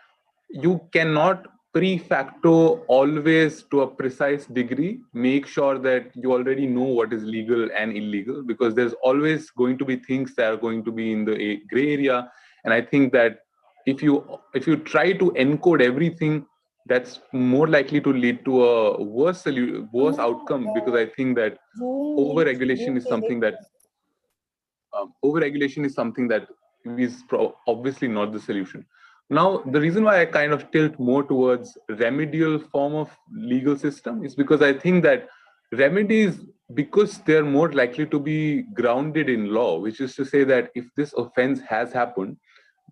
you cannot pre facto always to a precise degree make sure that you already know what is legal and illegal, because there's always going to be things that are going to be in the gray area. And I think that if you try to encode everything, that's more likely to lead to a worse outcome, because I think that over-regulation is something that is obviously not the solution. Now, the reason why I kind of tilt more towards remedial form of legal system is because I think that remedies, because they're more likely to be grounded in law, which is to say that if this offense has happened,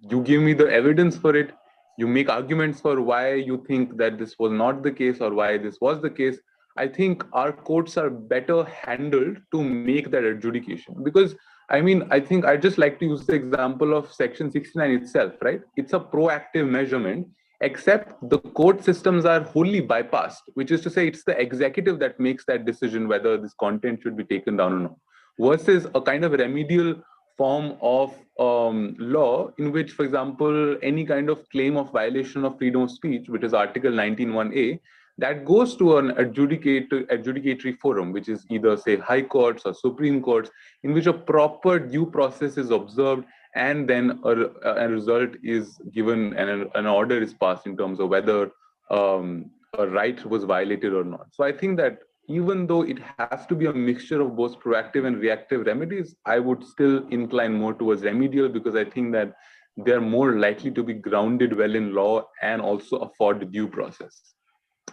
you give me the evidence for it, you make arguments for why you think that this was not the case or why this was the case. I think our courts are better handled to make that adjudication. Because I mean, I think I just like to use the example of Section 69 itself, right? It's a proactive measurement, except the court systems are wholly bypassed, which is to say it's the executive that makes that decision whether this content should be taken down or not, versus a kind of remedial form of law in which, for example, any kind of claim of violation of freedom of speech, which is Article 19(1)(a), that goes to an adjudicatory forum, which is either, say, high courts or Supreme Courts, in which a proper due process is observed, and then a result is given and an order is passed in terms of whether a right was violated or not. So I think that even though it has to be a mixture of both proactive and reactive remedies, I would still incline more towards remedial, because I think that they're more likely to be grounded well in law and also afford due process.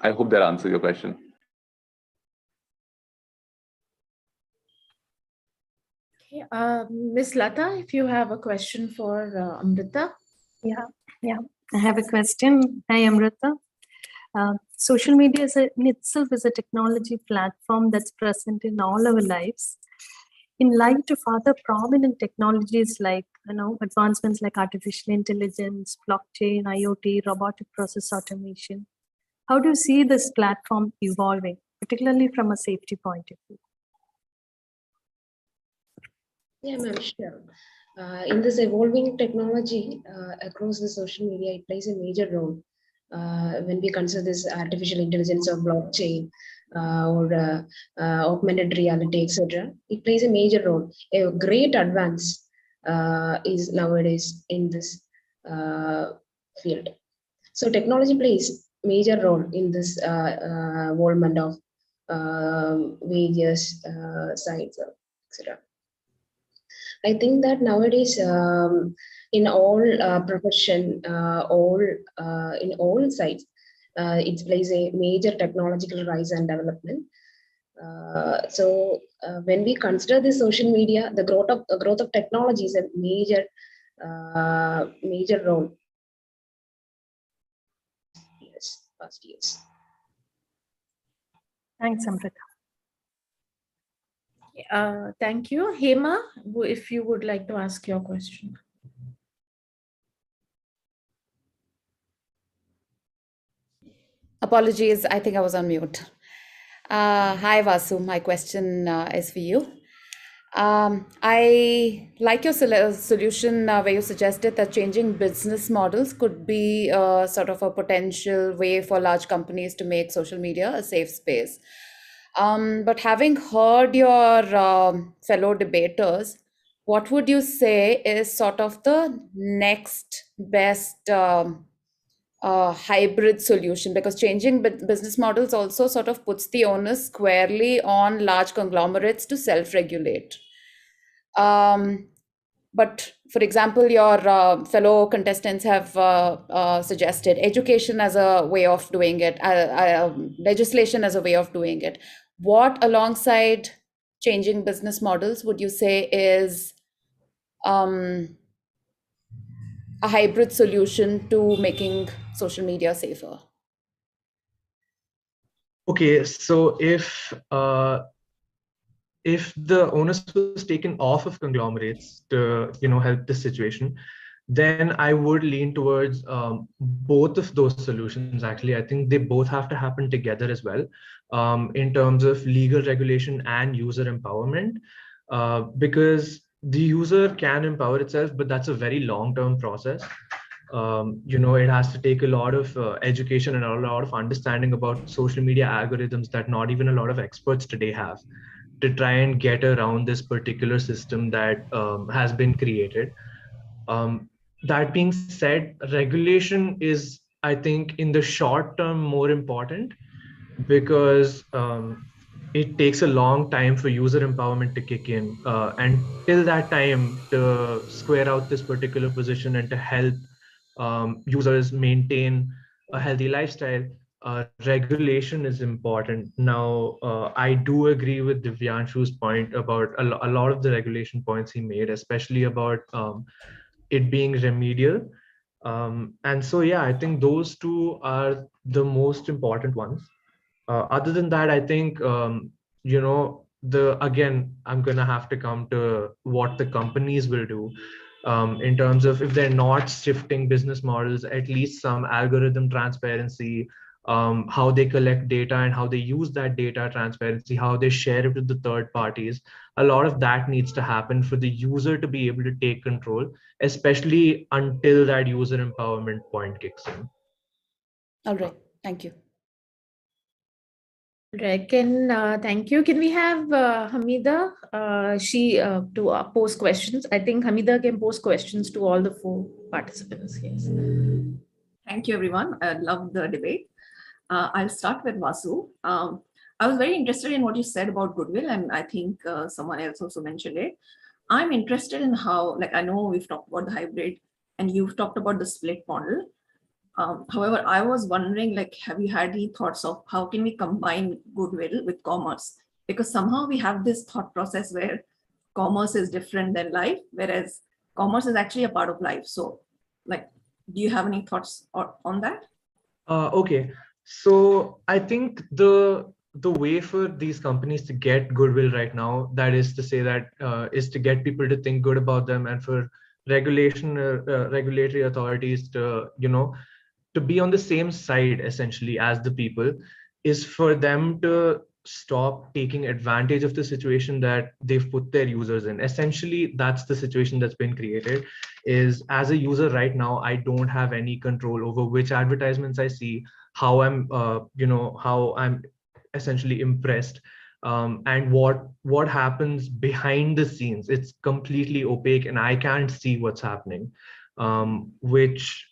I hope that answers your question. Ms. Lata, if you have a question for Amrita. Yeah, I have a question. Hi, Amrita. Social media in itself is a technology platform that's present in all our lives. In light of other prominent technologies like advancements like artificial intelligence, blockchain, IoT, robotic process automation, how do you see this platform evolving, particularly from a safety point of view? Yeah, ma'am, sure. In this evolving technology across the social media, it plays a major role when we consider this artificial intelligence or blockchain or augmented reality, etc. It plays a major role. A great advance is nowadays in this field. So technology plays major role in this evolvement of various sites, etc. I think that nowadays, in all profession, in all sites, it plays a major technological rise and development. So when we consider the social media, the growth of technology is a major role. Yes, past years. Thanks, Amrita. Thank you. Hema, if you would like to ask your question. Apologies, I think I was on mute. Hi, Vasu. My question is for you. I like your solution where you suggested that changing business models could be sort of a potential way for large companies to make social media a safe space. But having heard your fellow debaters, what would you say is sort of the next best hybrid solution? Because changing business models also sort of puts the onus squarely on large conglomerates to self-regulate. But for example, your fellow contestants have suggested education as a way of doing it, legislation as a way of doing it. What alongside changing business models would you say is a hybrid solution to making social media safer? Okay, so if the onus was taken off of conglomerates to help this situation, then I would lean towards both of those solutions. Actually, I think they both have to happen together as well, in terms of legal regulation and user empowerment, because the user can empower itself, but that's a very long-term process. It has to take a lot of education and a lot of understanding about social media algorithms that not even a lot of experts today have, to try and get around this particular system that has been created. That being said, regulation is, I think, in the short term more important, because it takes a long time for user empowerment to kick in. And till that time, to square out this particular position and to help users maintain a healthy lifestyle, regulation is important. Now, I do agree with Divyanshu's point about a lot of the regulation points he made, especially about it being remedial. And so, yeah, I think those two are the most important ones. Other than that, I think, again, I'm going to have to come to what the companies will do. In terms of, if they're not shifting business models, at least some algorithm transparency, how they collect data and how they use that data transparency, how they share it with the third parties. A lot of that needs to happen for the user to be able to take control, especially until that user empowerment point kicks in. All right, thank you. Right. Thank you. Can we have Hamida to pose questions? I think Hamida can pose questions to all the 4 participants. Yes. Thank you, everyone. I love the debate. I'll start with Vasu. I was very interested in what you said about goodwill, and I think someone else also mentioned it. I'm interested in how, like, I know we've talked about the hybrid and you've talked about the split model. However, I was wondering, like, have you had any thoughts of how can we combine goodwill with commerce? Because somehow we have this thought process where commerce is different than life, whereas commerce is actually a part of life. So, like, do you have any thoughts on that? Okay, so I think the way for these companies to get goodwill right now, that is to say that is to get people to think good about them, and for regulatory authorities to, you know, to be on the same side essentially as the people, is for them to stop taking advantage of the situation that they've put their users in. Essentially, that's the situation that's been created. Is, as a user right now, I don't have any control over which advertisements I see, how I'm how I'm essentially impressed, and what happens behind the scenes. It's completely opaque and I can't see what's happening, which,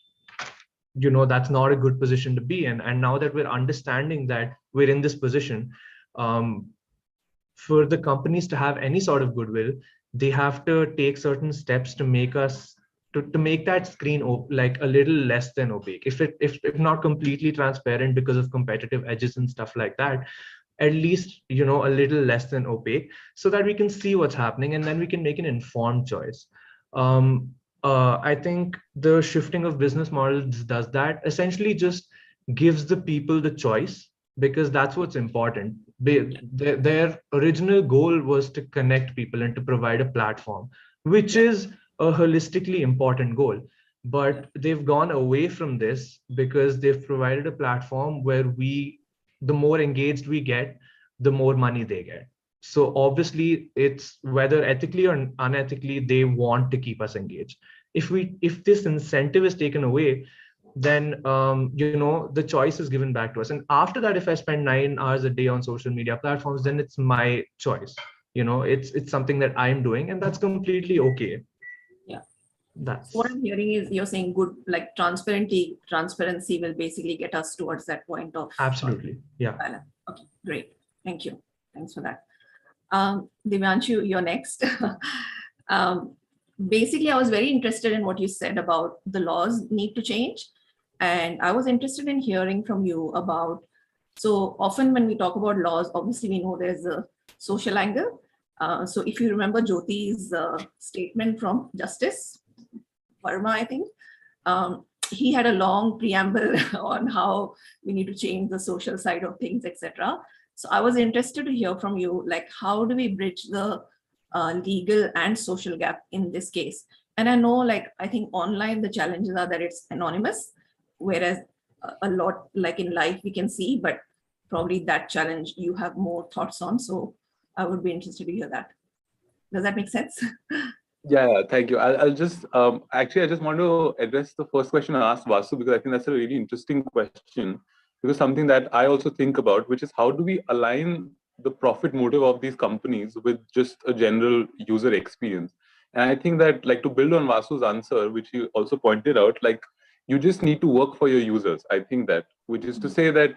you know, that's not a good position to be in. And now that we're understanding that we're in this position, for the companies to have any sort of goodwill, they have to take certain steps to make us to make that screen like a little less than opaque, if not completely transparent because of competitive edges and stuff like that, at least, you know, a little less than opaque, so that we can see what's happening and then we can make an informed choice. I think the shifting of business models does that, essentially just gives the people the choice, because that's what's important. Their original goal was to connect people and to provide a platform, which is a holistically important goal. But they've gone away from this because they've provided a platform where the more engaged we get, the more money they get. So obviously, it's whether ethically or unethically, they want to keep us engaged. If this incentive is taken away, then you know, the choice is given back to us. And after that, if I spend 9 hours a day on social media platforms, then it's my choice. You know, it's something that I'm doing, and that's completely okay. Yeah. That's so what I'm hearing is you're saying good, like transparency will basically get us towards that point of absolutely, yeah. balance. Okay, great. Thank you. Thanks for that. Divyanshu, you're next. Basically, I was very interested in what you said about the laws need to change. And I was interested in hearing from you about, so often when we talk about laws, obviously we know there's a social angle. So if you remember Jyoti's statement from Justice Verma, I think, he had a long preamble on how we need to change the social side of things, etc. So I was interested to hear from you, like, how do we bridge the legal and social gap in this case? And I know, like, I think online the challenges are that it's anonymous, whereas a lot, like in life, we can see, but probably that challenge you have more thoughts on. So I would be interested to hear that. Does that make sense? Yeah, thank you. I'll just actually I just want to address the first question I asked Vasu, because I think that's a really interesting question, because something that I also think about, which is how do we align the profit motive of these companies with just a general user experience? And I think that, like, to build on Vasu's answer, which he also pointed out, like, you just need to work for your users. I think that, which is to say that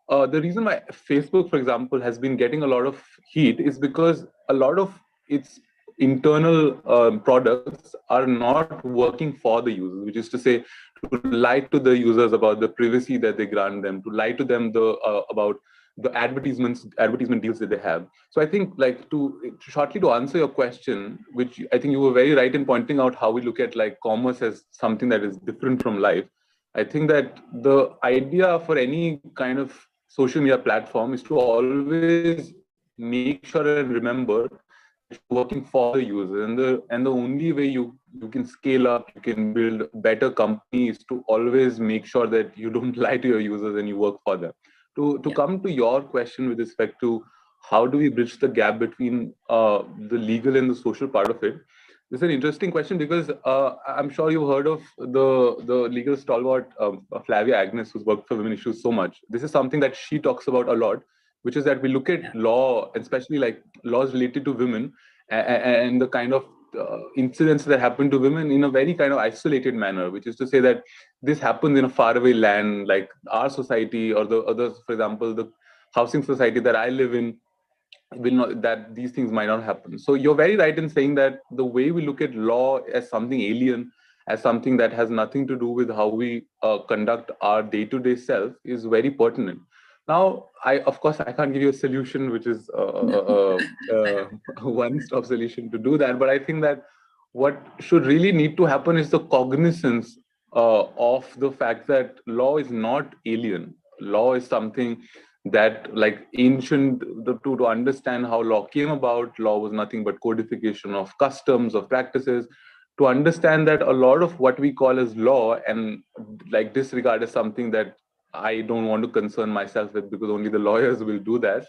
the reason why Facebook, for example, has been getting a lot of heat is because a lot of its internal products are not working for the users, which is to say, to lie to the users about the privacy that they grant them, to lie to them about the advertisement deals that they have. So I think, like, to shortly to answer your question, which I think you were very right in pointing out how we look at, like, commerce as something that is different from life. I think that the idea for any kind of social media platform is to always make sure and remember that you're working for the user, and the only way you can scale up, you can build better companies, to always make sure that you don't lie to your users and you work for them. To come to your question with respect to how do we bridge the gap between the legal and the social part of it, this is an interesting question, because I'm sure you've heard of the legal stalwart Flavia Agnes, who's worked for women issues so much. This is something that she talks about a lot, which is that we look at law, especially like laws related to women, and the kind of incidents that happen to women in a very kind of isolated manner, which is to say that this happens in a faraway land, like our society or the others, for example, housing society that I live in will not, that these things might not happen. So you're very right in saying that the way we look at law as something alien, as something that has nothing to do with how we conduct our day-to-day self is very pertinent. Now, of course, I can't give you a solution which is a one-stop solution to do that, but I think that what should really need to happen is the cognizance of the fact that law is not alien. Law is something that, like ancient, to understand how law came about, law was nothing but codification of customs, of practices. To understand that a lot of what we call as law and like disregard as something that I don't want to concern myself with because only the lawyers will do that.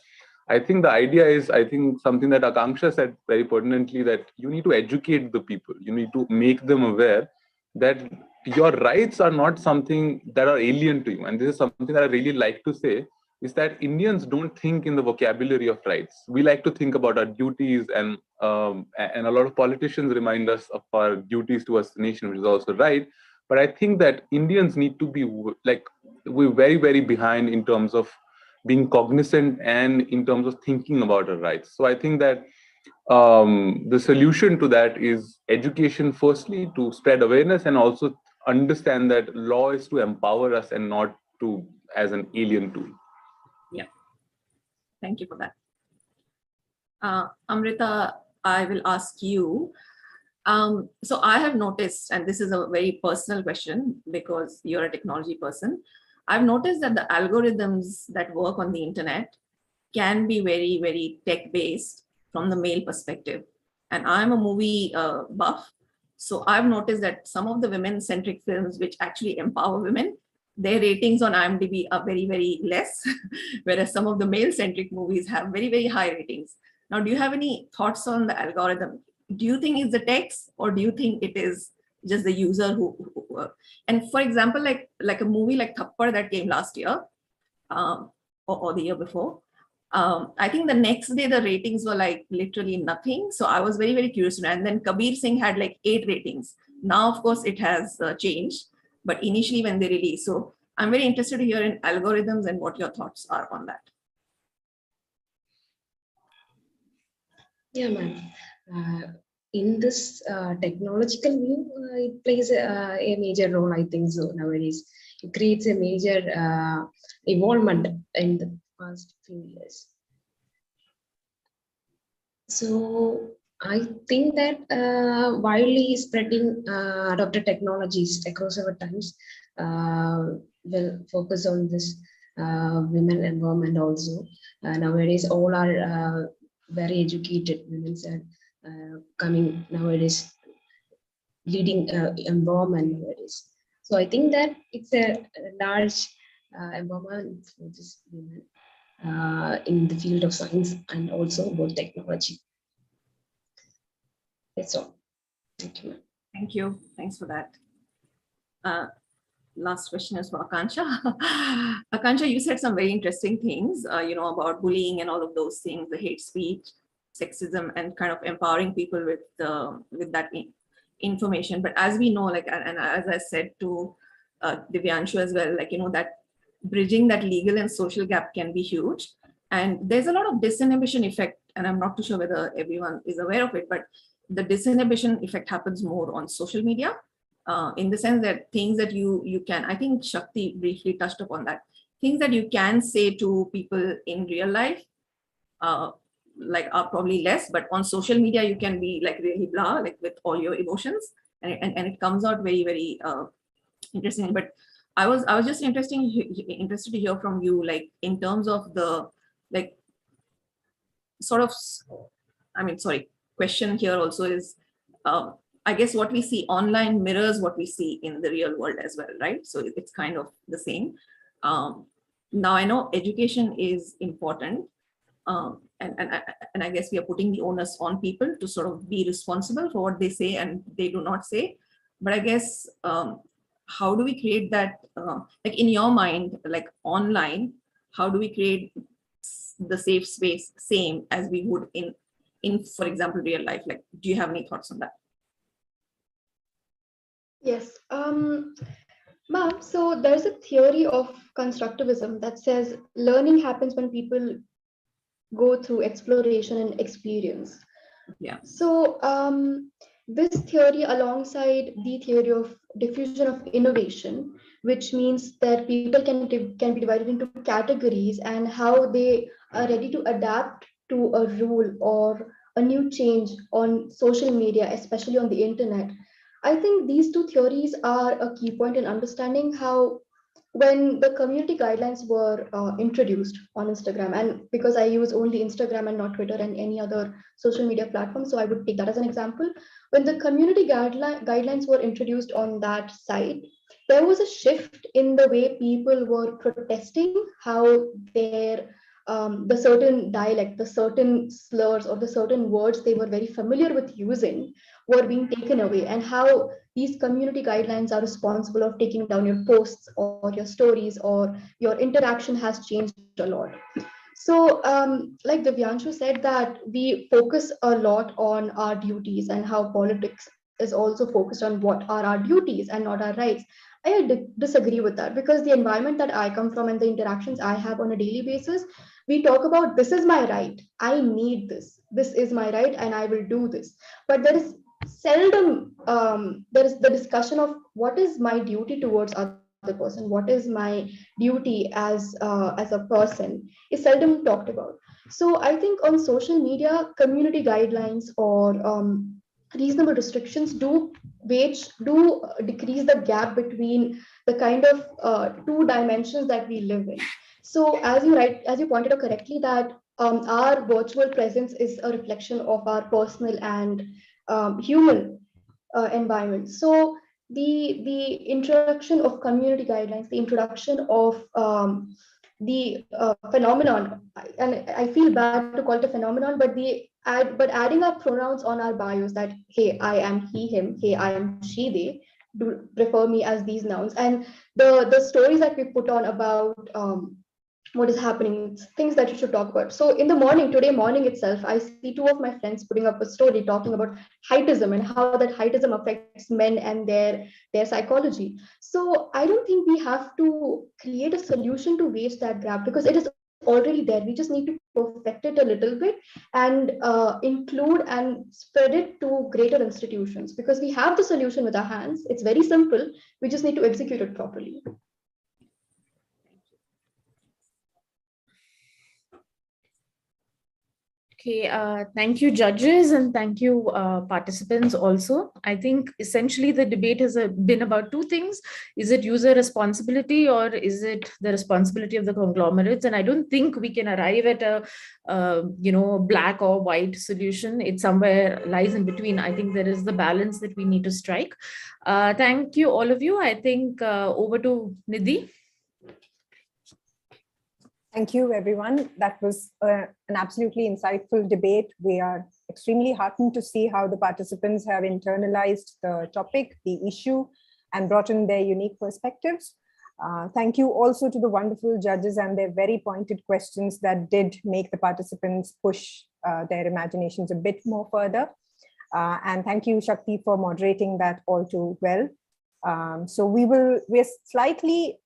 I think the idea is, I think something that Akanksha said very pertinently, that you need to educate the people. You need to make them aware that your rights are not something that are alien to you. And this is something that I really like to say, is that Indians don't think in the vocabulary of rights. We like to think about our duties, and a lot of politicians remind us of our duties towards the nation, which is also right. But I think that Indians need to be like, we're very, very behind in terms of being cognizant and in terms of thinking about our rights. So I think that the solution to that is education, firstly, to spread awareness, and also understand that law is to empower us and not to as an alien tool. Yeah, thank you for that. Amrita, I will ask you. So I have noticed, and this is a very personal question because you're a technology person, I've noticed that the algorithms that work on the internet can be very, very tech-based from the male perspective. And I'm a movie buff, so I've noticed that some of the women-centric films which actually empower women, their ratings on IMDb are very, very less, whereas some of the male-centric movies have very, very high ratings. Now, do you have any thoughts on the algorithm? Do you think it's the text, or do you think it is just the user who and for example, like a movie like Thappad that came last year, or the year before, I think the next day the ratings were like literally nothing. So I was very, very curious to know. And then Kabir Singh had like 8 ratings. Now, of course, it has changed, but initially when they released. So I'm very interested to hear in algorithms and what your thoughts are on that. Yeah, ma'am. In this technological view, it plays a major role, I think so, nowadays. It creates a major involvement in the past few years. So I think that widely spreading adopted technologies across our times will focus on this women empowerment also. Nowadays, all are very educated women are coming nowadays, leading empowerment nowadays. So I think that it's a large empowerment for this women in the field of science and also about technology. That's all. Thank you. Thank you. Thanks for that. Last question is for Akanksha. Akanksha, you said some very interesting things, about bullying and all of those things, the hate speech, sexism, and kind of empowering people with that information. But as we know, and as I said to Divyanshu as well, that bridging that legal and social gap can be huge. And there's a lot of disinhibition effect, and I'm not too sure whether everyone is aware of it, but the disinhibition effect happens more on social media, in the sense that things that you can, I think Shakti briefly touched upon that, things that you can say to people in real life, are probably less, but on social media you can be really blah, with all your emotions, and it comes out very, very interesting. But I was just interested to hear from you, in terms of the question here also is, I guess what we see online mirrors what we see in the real world as well, right? So it's kind of the same. Now I know education is important, and I guess we are putting the onus on people to sort of be responsible for what they say and they do not say. But I guess, how do we create that, in your mind, online, how do we create the safe space same as we would in for example, real life? Do you have any thoughts on that? Yes. Ma'am, so there's a theory of constructivism that says learning happens when people go through exploration and experience. Yeah. So this theory alongside the theory of diffusion of innovation, which means that people can be divided into categories and how they are ready to adapt to a rule or a new change on social media, especially on the internet. I think these two theories are a key point in understanding how when the community guidelines were introduced on Instagram, and because I use only Instagram and not Twitter and any other social media platform, so I would take that as an example. When the community guidelines were introduced on that site, there was a shift in the way people were protesting how the certain dialect, the certain slurs, or the certain words they were very familiar with using were being taken away, and how these community guidelines are responsible of taking down your posts or your stories, or your interaction has changed a lot. So, like Divyanshu said, that we focus a lot on our duties and how politics is also focused on what are our duties and not our rights. I disagree with that, because the environment that I come from and the interactions I have on a daily basis, we talk about this is my right, I need this is my right, and I will do this. But there is seldom there is the discussion of what is my duty towards other person, what is my duty as a person, is seldom talked about. So I think on social media, community guidelines or reasonable restrictions do decrease the gap between the kind of two dimensions that we live in. So as you pointed out correctly, that our virtual presence is a reflection of our personal and human environment. So the introduction of community guidelines, the introduction of the phenomenon, and I feel bad to call it a phenomenon, but adding up pronouns on our bios, that hey, I am he, him, hey, I am she, they, do refer me as these nouns, and the stories that we put on about what is happening, things that you should talk about. So in the morning, today morning itself, I see two of my friends putting up a story talking about heightism and how that heightism affects men and their psychology. So I don't think we have to create a solution to bridge that gap, because it is already there. We just need to perfect it a little bit and include and spread it to greater institutions, because we have the solution with our hands. It's very simple. We just need to execute it properly. Okay, thank you, judges, and thank you, participants also. I think essentially the debate has been about two things. Is it user responsibility, or is it the responsibility of the conglomerates? And I don't think we can arrive at a black or white solution. It somewhere lies in between. I think there is the balance that we need to strike. Thank you, all of you. I think over to Nidhi. Thank you, everyone. That was an absolutely insightful debate. We are extremely heartened to see how the participants have internalized the topic, the issue, and brought in their unique perspectives. Thank you also to the wonderful judges and their very pointed questions that did make the participants push their imaginations a bit more further. And thank you, Shakti, for moderating that all too well. So we're slightly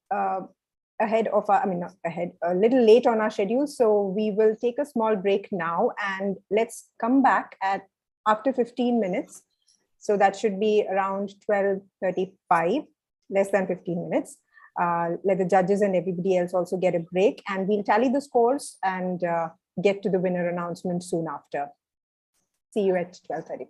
ahead of our, not ahead, a little late on our schedule. So we will take a small break now, and let's come back at after 15 minutes. So that should be around 12:35, less than 15 minutes. Let the judges and everybody else also get a break, and we'll tally the scores and get to the winner announcement soon after. See you at 12:35.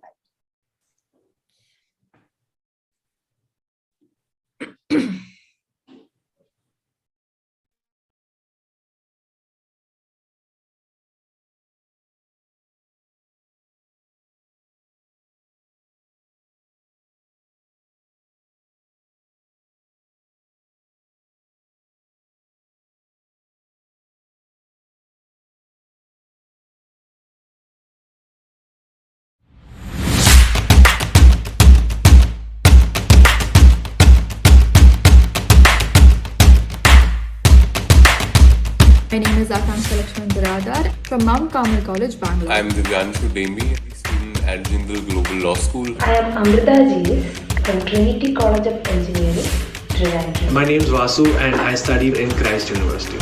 My name is Akanksha Lakshman Biradar from Mount Carmel College, Bangalore. I am Divyanshu Demi, student at Jindal Global Law School. I am Amrita G.S. from Trinity College of Engineering. My name is Vasu and I studied in Christ University.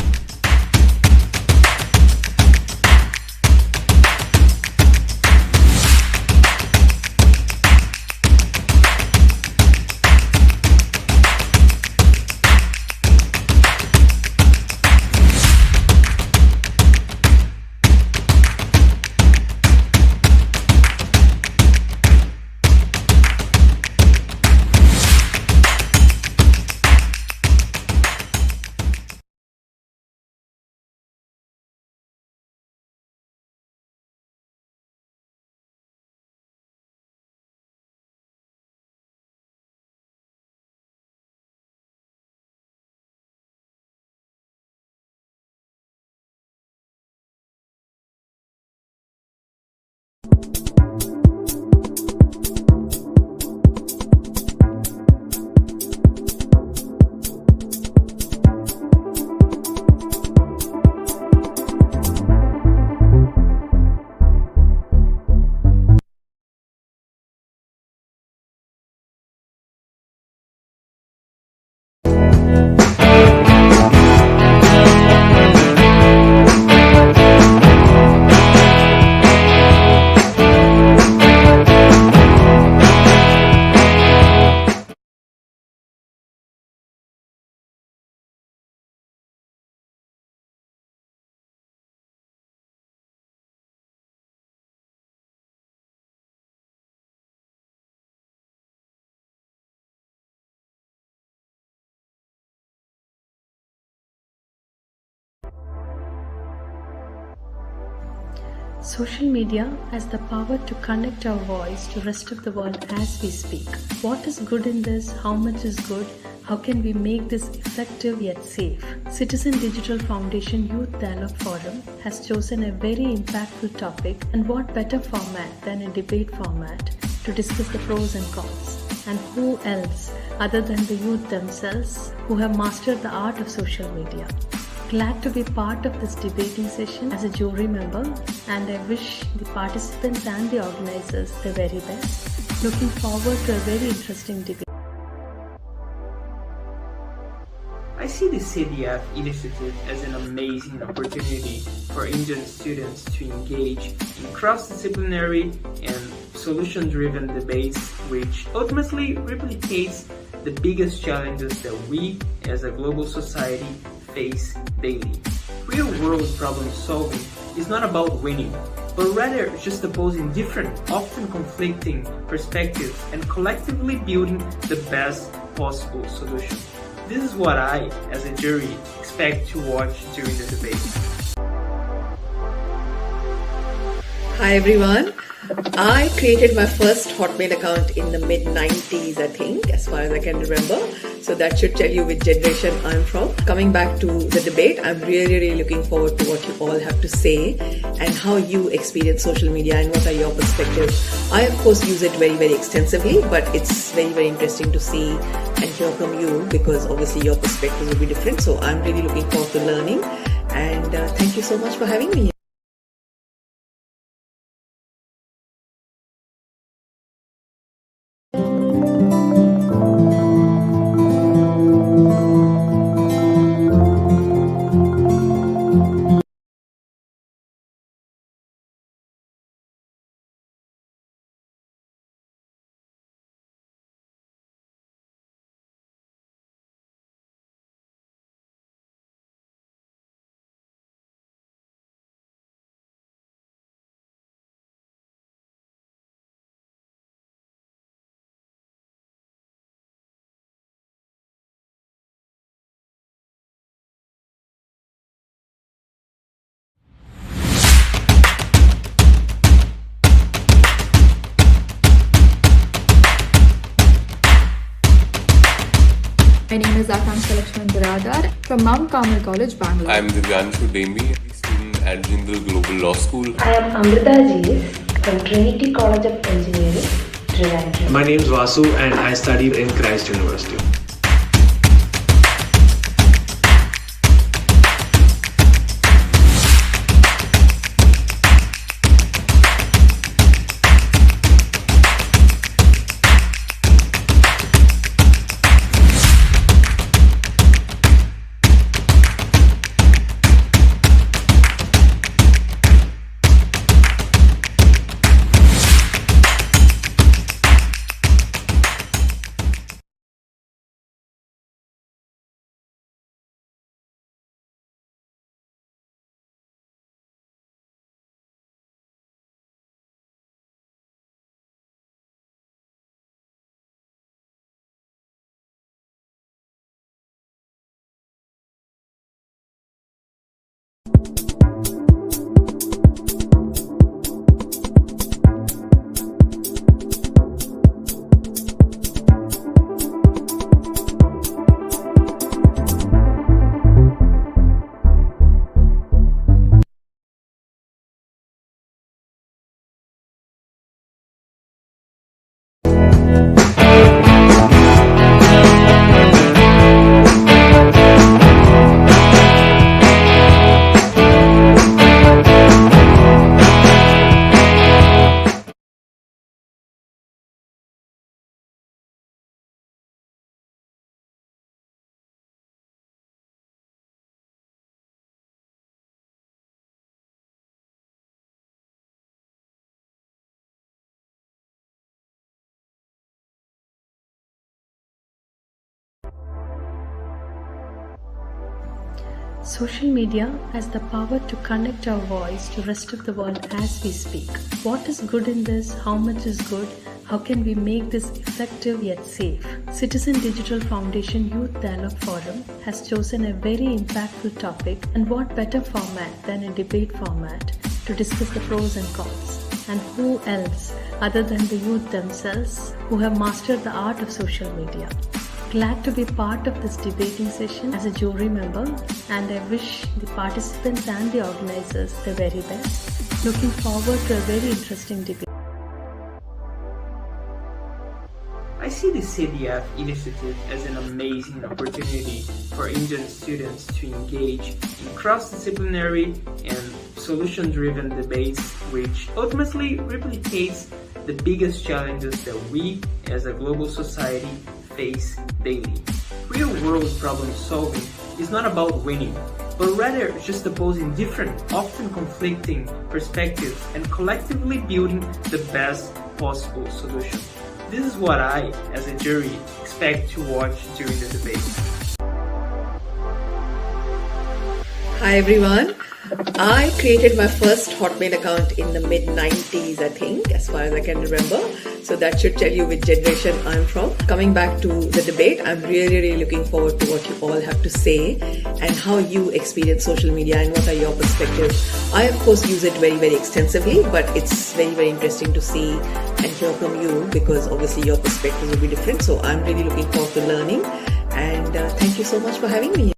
Social media has the power to connect our voice to the rest of the world as we speak. What is good in this? How much is good? How can we make this effective yet safe? Citizen Digital Foundation Youth Dialogue Forum has chosen a very impactful topic, and what better format than a debate format to discuss the pros and cons. And who else other than the youth themselves who have mastered the art of social media. Glad to be part of this debating session as a jury member, and I wish the participants and the organizers the very best. Looking forward to a very interesting debate. I see the CDF initiative as an amazing opportunity for Indian students to engage in cross-disciplinary and solution-driven debates, which ultimately replicates the biggest challenges that we as a global society face daily. Real-world problem solving is not about winning, but rather just opposing different, often conflicting perspectives and collectively building the best possible solution. This is what I, as a jury, expect to watch during the debate. Hi everyone. I created my first Hotmail account in the mid-90s, I think, as far as I can remember. So that should tell you which generation I'm from. Coming back to the debate, I'm really looking forward to what you all have to say and how you experience social media and what are your perspectives. I, of course, use it very extensively, but it's very interesting to see and hear from you because obviously your perspectives will be different. So I'm really looking forward to learning, and thank you so much for having me. My name is Akansha Lakshman Biradar from Mount Carmel College, Bangalore. I'm Divyanshu Demi, student at Jindal Global Law School. I am Amrita G.S. from Trinity College of Engineering, Trivandrum. My name is Vasu and I studied in Christ University. Social media has the power to connect our voice to the rest of the world as we speak. What is good in this? How much is good? How can we make this effective yet safe? Citizen Digital Foundation Youth Dialogue Forum has chosen a very impactful topic, and what better format than a debate format to discuss the pros and cons. And who else other than the youth themselves who have mastered the art of social media. Glad to be part of this debating session as a jury member, and I wish the participants and the organizers the very best. Looking forward to a very interesting debate. I see the CDF initiative as an amazing opportunity for Indian students to engage in cross-disciplinary and solution-driven debates, which ultimately replicates the biggest challenges that we as a global society face daily. Real-world problem solving is not about winning, but rather just opposing different, often conflicting perspectives and collectively building the best possible solution. This is what I, as a jury, expect to watch during the debate. Hi everyone. I created my first Hotmail account in the mid-90s, I think, as far as I can remember. So that should tell you which generation I'm from. Coming back to the debate, I'm really looking forward to what you all have to say and how you experience social media and what are your perspectives. I, of course, use it very extensively, but it's very interesting to see and hear from you because obviously your perspectives will be different. So I'm really looking forward to learning, and thank you so much for having me.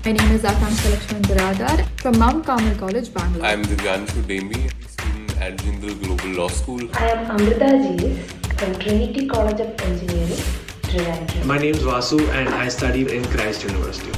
My name is Akansha Lakshman Biradar from Mount Carmel College, Bangalore. I am Divyanshu Demi, student at Jindal Global Law School. I am Amrita G from Trinity College of Engineering, Trivandrum. My name is Vasu and I study in Christ University.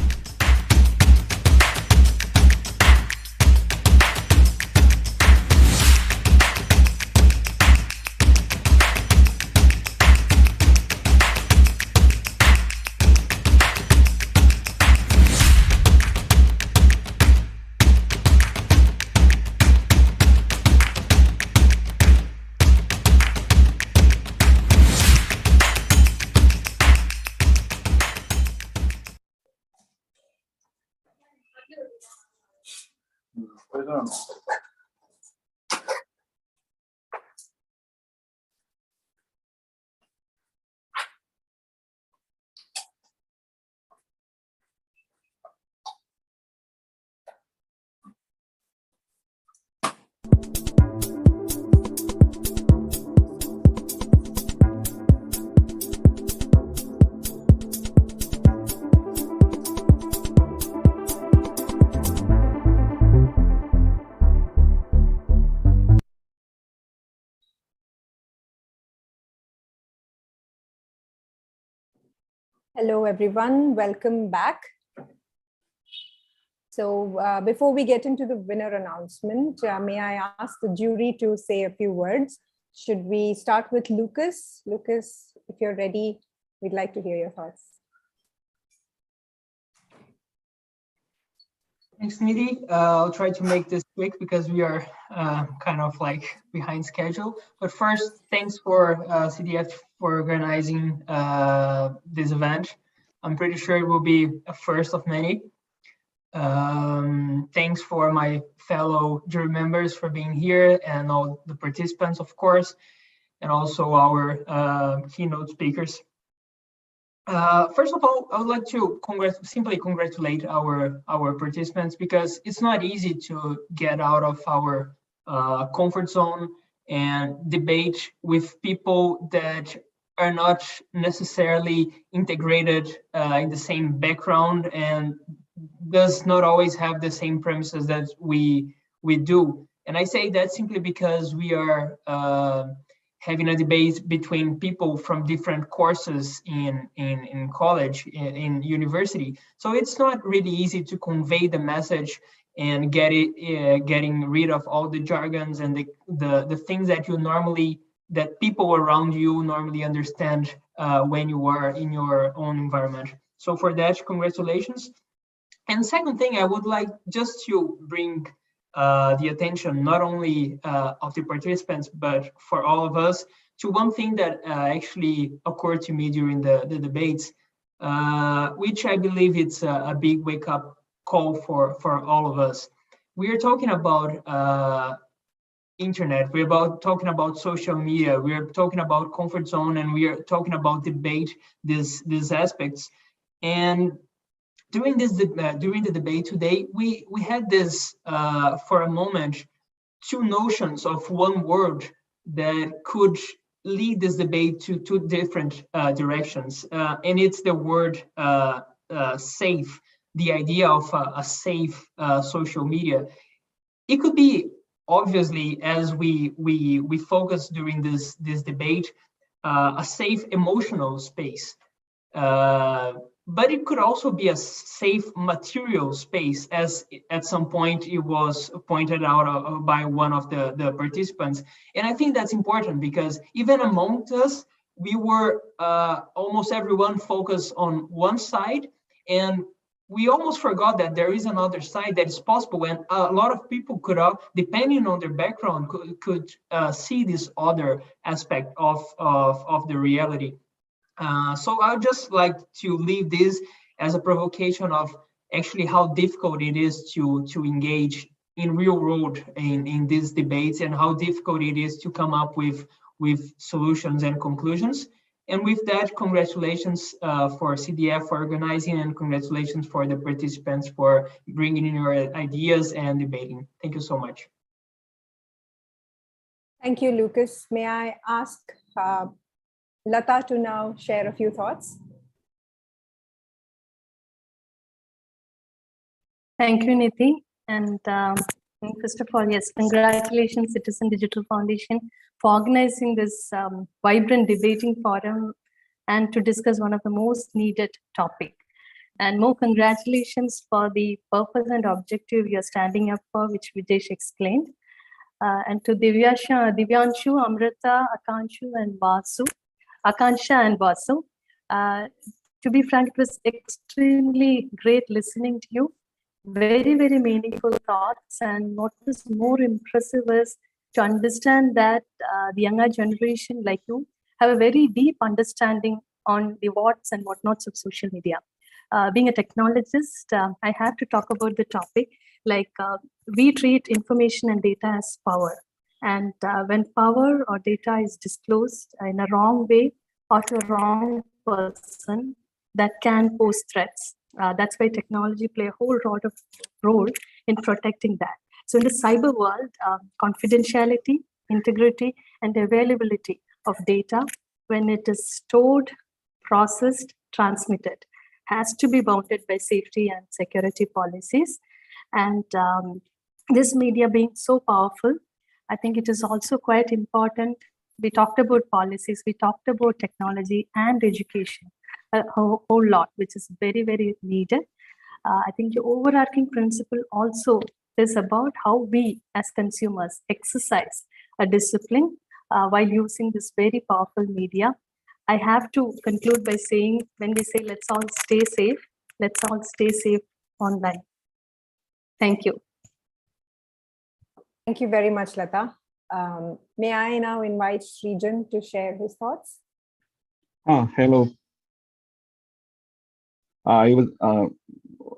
Hello, everyone. Welcome back. So before we get into the winner announcement, may I ask the jury to say a few words? Should we start with Lucas? Lucas, if you're ready, we'd like to hear your thoughts. Thanks, Nidhi. I'll try to make this quick because we are kind of like behind schedule. But first, thanks for CDF for organizing this event. I'm pretty sure it will be a first of many. Thanks for my fellow jury members for being here and all the participants, of course, and also our keynote speakers. First of all, I would like to simply congratulate our participants, because it's not easy to get out of our comfort zone and debate with people that are not necessarily integrated in the same background and does not always have the same premises that we do. And I say that simply because we are having a debate between people from different courses in college, in university. So it's not really easy to convey the message and getting rid of all the jargons and the things that that people around you normally understand when you are in your own environment. So for that, congratulations. And second thing, I would like just to bring the attention not only of the participants, but for all of us, to one thing that actually occurred to me during the debates, which I believe it's a big wake-up call for all of us. We are talking about internet, we're talking about social media, we're talking about comfort zone, and we are talking about debate, these aspects. And during the debate today, we had this for a moment, two notions of one word that could lead this debate to two different directions, and it's the word safe. The idea of a safe social media. It could be, obviously, as we focus during this debate, a safe emotional space. But it could also be a safe material space, as at some point it was pointed out by one of the participants. And I think that's important, because even among us, we were almost everyone focused on one side, and we almost forgot that there is another side that is possible, and a lot of people could, depending on their background, could see this other aspect of the reality. So I would just like to leave this as a provocation of actually how difficult it is to engage in real world in these debates, and how difficult it is to come up with solutions and conclusions. And with that, congratulations for CDF for organizing, and congratulations for the participants for bringing in your ideas and debating. Thank you so much. Thank you, Lucas. May I ask Lata to now share a few thoughts? Thank you, Niti. And first of all, yes, congratulations, Citizen Digital Foundation, for organizing this vibrant debating forum and to discuss one of the most needed topic. And more congratulations for the purpose and objective you're standing up for, which Videsh explained. And to Divyanshu, Amrita, Akansha and Vasu. To be frank, it was extremely great listening to you. Very, very meaningful thoughts. And what was more impressive is to understand that the younger generation like you have a very deep understanding on the whats and whatnots of social media. Being a technologist, I have to talk about the topic. Like we treat information and data as power. And when power or data is disclosed in a wrong way or to a wrong person, that can pose threats. That's why technology play a whole lot of role in protecting that. So in the cyber world, confidentiality, integrity, and availability of data, when it is stored, processed, transmitted, has to be bounded by safety and security policies. And this media being so powerful, I think it is also quite important. We talked about policies, we talked about technology and education, a whole lot, which is very, very needed. I think the overarching principle also is about how we as consumers exercise a discipline while using this very powerful media. I have to conclude by saying, when we say let's all stay safe online. Thank you. Thank you very much, Lata. May I now invite Srijan to share his thoughts? Hello. I was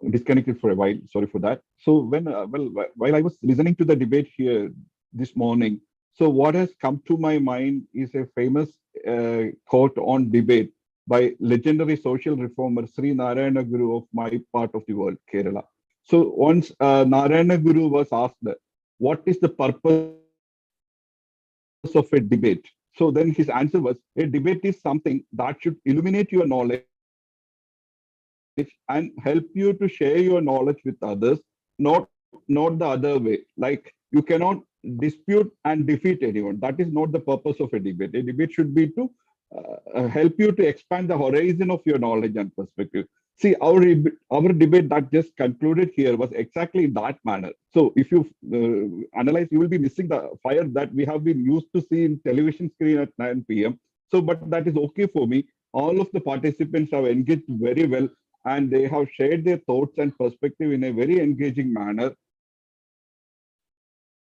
disconnected for a while. Sorry for that. So when while I was listening to the debate here this morning, so what has come to my mind is a famous quote on debate by legendary social reformer Sri Narayana Guru of my part of the world, Kerala. So once Narayana Guru was asked, what is the purpose of a debate? So then his answer was, a debate is something that should illuminate your knowledge and help you to share your knowledge with others, not the other way. Like you cannot dispute and defeat anyone. That is not the purpose of a debate. A debate should be to help you to expand the horizon of your knowledge and perspective. See, our debate that just concluded here was exactly in that manner. So if you analyze, you will be missing the fire that we have been used to see in television screen at 9 p.m. So, but that is okay for me. All of the participants have engaged very well, and they have shared their thoughts and perspective in a very engaging manner.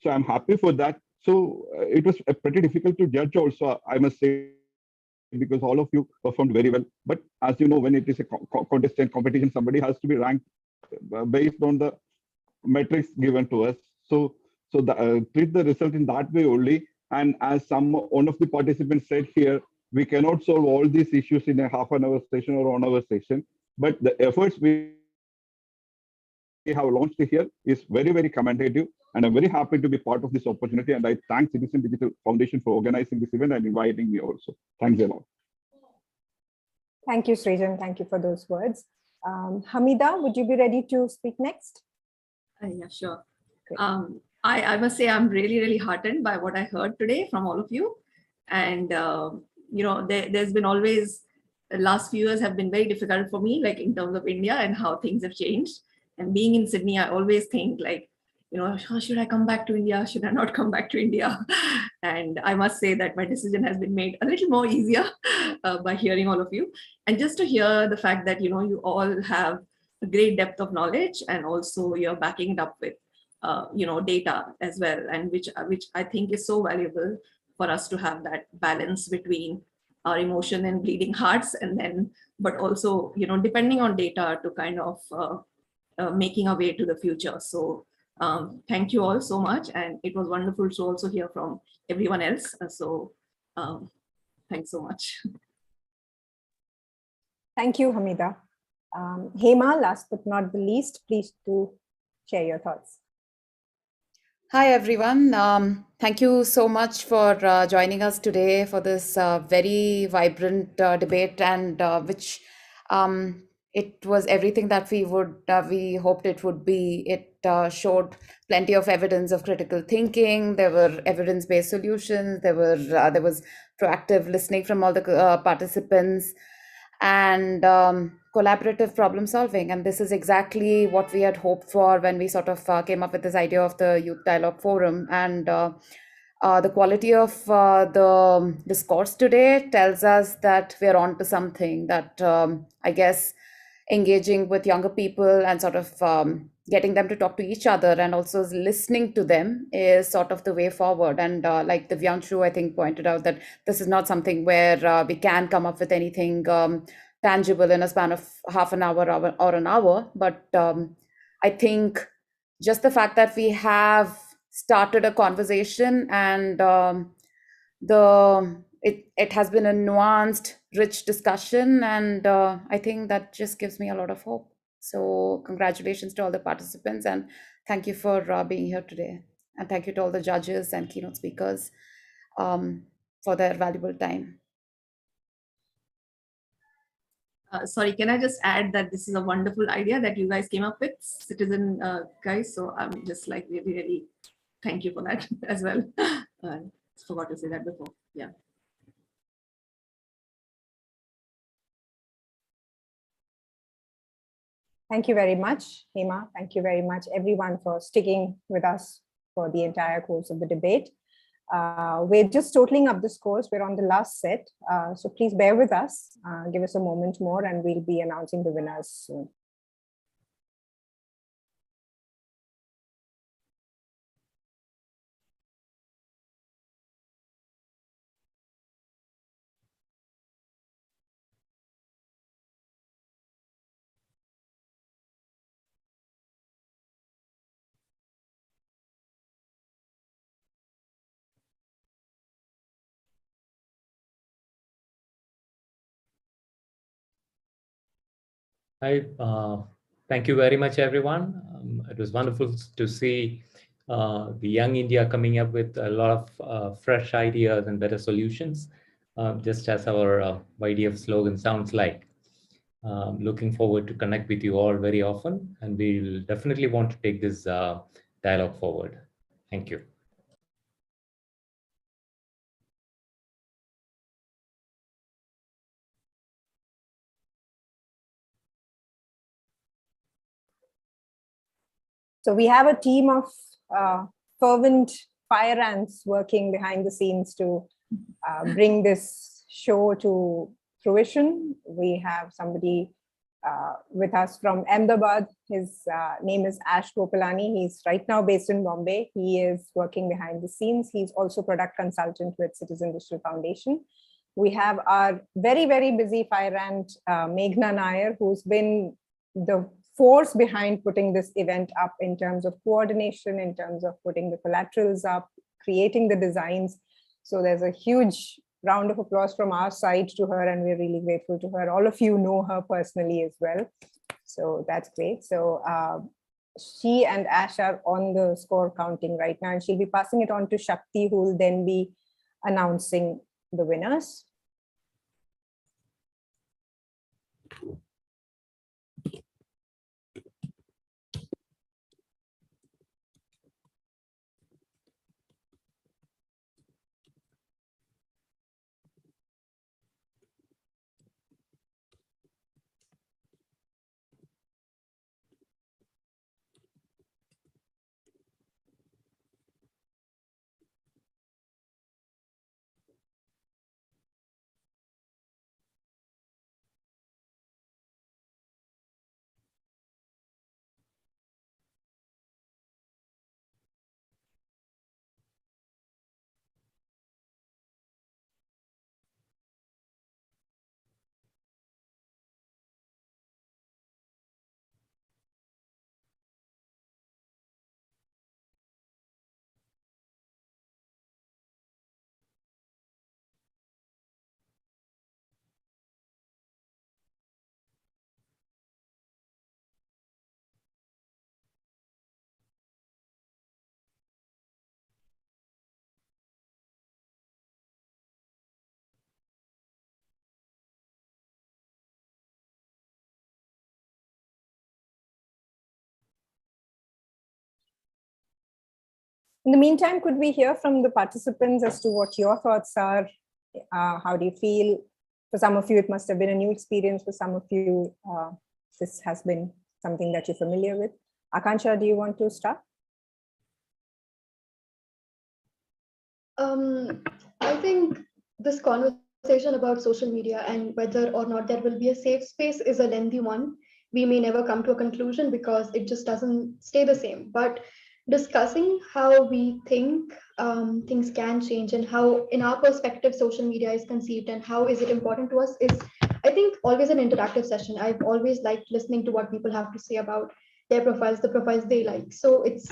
So I'm happy for that. So it was pretty difficult to judge also, I must say, because all of you performed very well. But as you know, when it is a contestant competition, somebody has to be ranked based on the metrics given to us. So treat the result in that way only. And as one of the participants said here, we cannot solve all these issues in a half an hour session or 1 hour session. But the efforts we have launched here is very, very commendable. And I'm very happy to be part of this opportunity. And I thank Citizen Digital Foundation for organizing this event and inviting me also. Thanks a lot. Thank you, Srijan. Thank you for those words. Hamida, would you be ready to speak next? Yeah, sure. I must say I'm really, really heartened by what I heard today from all of you. And, there's been always, the last few years have been very difficult for me, like in terms of India and how things have changed. And being in Sydney, I always think like, should I come back to India? Should I not come back to India? And I must say that my decision has been made a little more easier by hearing all of you. And just to hear the fact that, you all have a great depth of knowledge, and also you're backing it up with, data as well, and which I think is so valuable for us to have that balance between our emotion and bleeding hearts, and then, but also, depending on data to kind of making our way to the future. So thank you all so much. And it was wonderful to also hear from everyone else. Thanks so much. Thank you, Hamida. Hema, last but not the least, please do share your thoughts. Hi, everyone. Thank you so much for joining us today for this very vibrant debate, and which it was everything that we hoped it would be. It showed plenty of evidence of critical thinking. There were evidence-based solutions. There was proactive listening from all the participants, and collaborative problem solving. And this is exactly what we had hoped for when we sort of came up with this idea of the Youth Dialogue Forum. And the quality of the discourse today tells us that we're on to something, that I guess engaging with younger people and sort of getting them to talk to each other and also listening to them is sort of the way forward. And like Divyanshu, I think, pointed out that this is not something where we can come up with anything tangible in a span of half an hour or an hour. But I think just the fact that we have started a conversation, and it has been a nuanced, rich discussion, and I think that just gives me a lot of hope. So congratulations to all the participants, and thank you for being here today. And thank you to all the judges and keynote speakers for their valuable time. Sorry, can I just add that this is a wonderful idea that you guys came up with, Citizen guys. So I'm just like really, really thank you for that as well. Forgot to say that before. Yeah. Thank you very much, Hema. Thank you very much, everyone, for sticking with us for the entire course of the debate. We're just totaling up the scores. We're on the last set. So please bear with us. Give us a moment more and we'll be announcing the winners soon. Thank you very much, everyone. It was wonderful to see the young India coming up with a lot of fresh ideas and better solutions, just as our YDF slogan sounds like. Looking forward to connect with you all very often, and we'll definitely want to take this dialogue forward. Thank you. So we have a team of fervent fire ants working behind the scenes to bring this show to fruition. We have somebody with us from Ahmedabad. His name is Ash Gopalani. He's right now based in Bombay. He is working behind the scenes. He's also product consultant with Citizen Digital Foundation. We have our very, very busy fire ant, Meghna Nair, who's been the force behind putting this event up in terms of coordination, in terms of putting the collaterals up, creating the designs. So there's a huge round of applause from our side to her, and we're really grateful to her. All of you know her personally as well. So that's great. So she and Ash are on the score counting right now, and she'll be passing it on to Shakti, who will then be announcing the winners. In the meantime, could we hear from the participants as to what your thoughts are? How do you feel? For some of you, it must have been a new experience. For some of you, this has been something that you're familiar with. Akansha, do you want to start? I think this conversation about social media and whether or not there will be a safe space is a lengthy one. We may never come to a conclusion because it just doesn't stay the same. But discussing how we think things can change and how, in our perspective, social media is conceived and how is it important to us is, I think, always an interactive session. I've always liked listening to what people have to say about their profiles, the profiles they like. So it's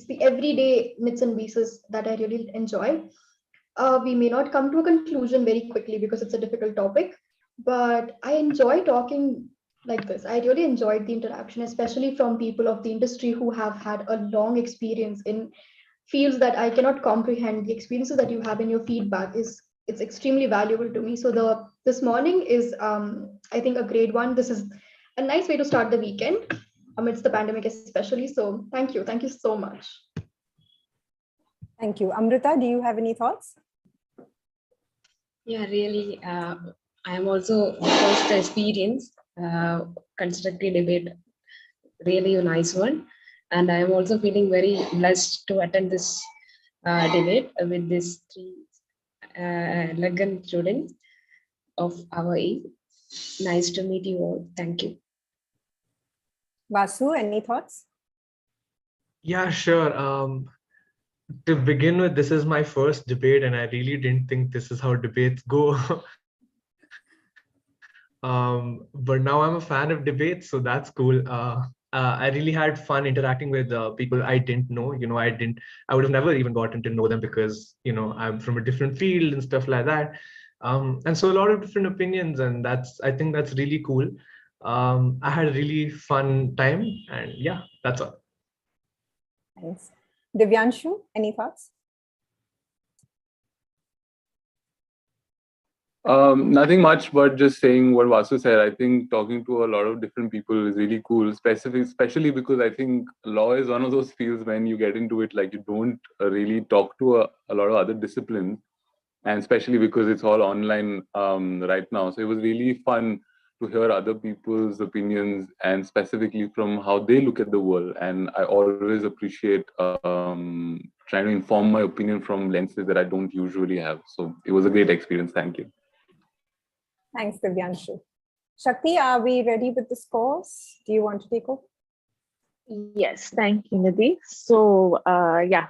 the everyday bits and pieces that I really enjoy. We may not come to a conclusion very quickly because it's a difficult topic, but I enjoy talking like this. I really enjoyed the interaction, especially from people of the industry who have had a long experience in fields that I cannot comprehend. The experiences that you have in your feedback it's extremely valuable to me. So this morning is I think a great one. This is a nice way to start the weekend amidst the pandemic, especially. So thank you so much. Thank you. Amrita, do you have any thoughts? Yeah, really, I am also first experience constructive debate, really a nice one. And I am also feeling very blessed to attend this debate with these three elegant students of our age. Nice to meet you all. Thank you. Vasu, any thoughts? Yeah, sure. To begin with, this is my first debate, and I really didn't think this is how debates go. But now I'm a fan of debates, so that's cool. I really had fun interacting with people I didn't know. I would have never even gotten to know them because, I'm from a different field and stuff like that. And so a lot of different opinions, and I think that's really cool. I had a really fun time, and yeah, that's all. Thanks. Divyanshu, any thoughts? Nothing much, but just saying what Vasu said. I think talking to a lot of different people is really cool, especially because I think law is one of those fields when you get into it, like you don't really talk to a lot of other disciplines, and especially because it's all online right now. So it was really fun to hear other people's opinions and specifically from how they look at the world. And I always appreciate trying to inform my opinion from lenses that I don't usually have. So it was a great experience. Thank you. Thanks, Divyanshu. Shakti, are we ready with the scores? Do you want to take over? Yes, thank you, Nidhi. So,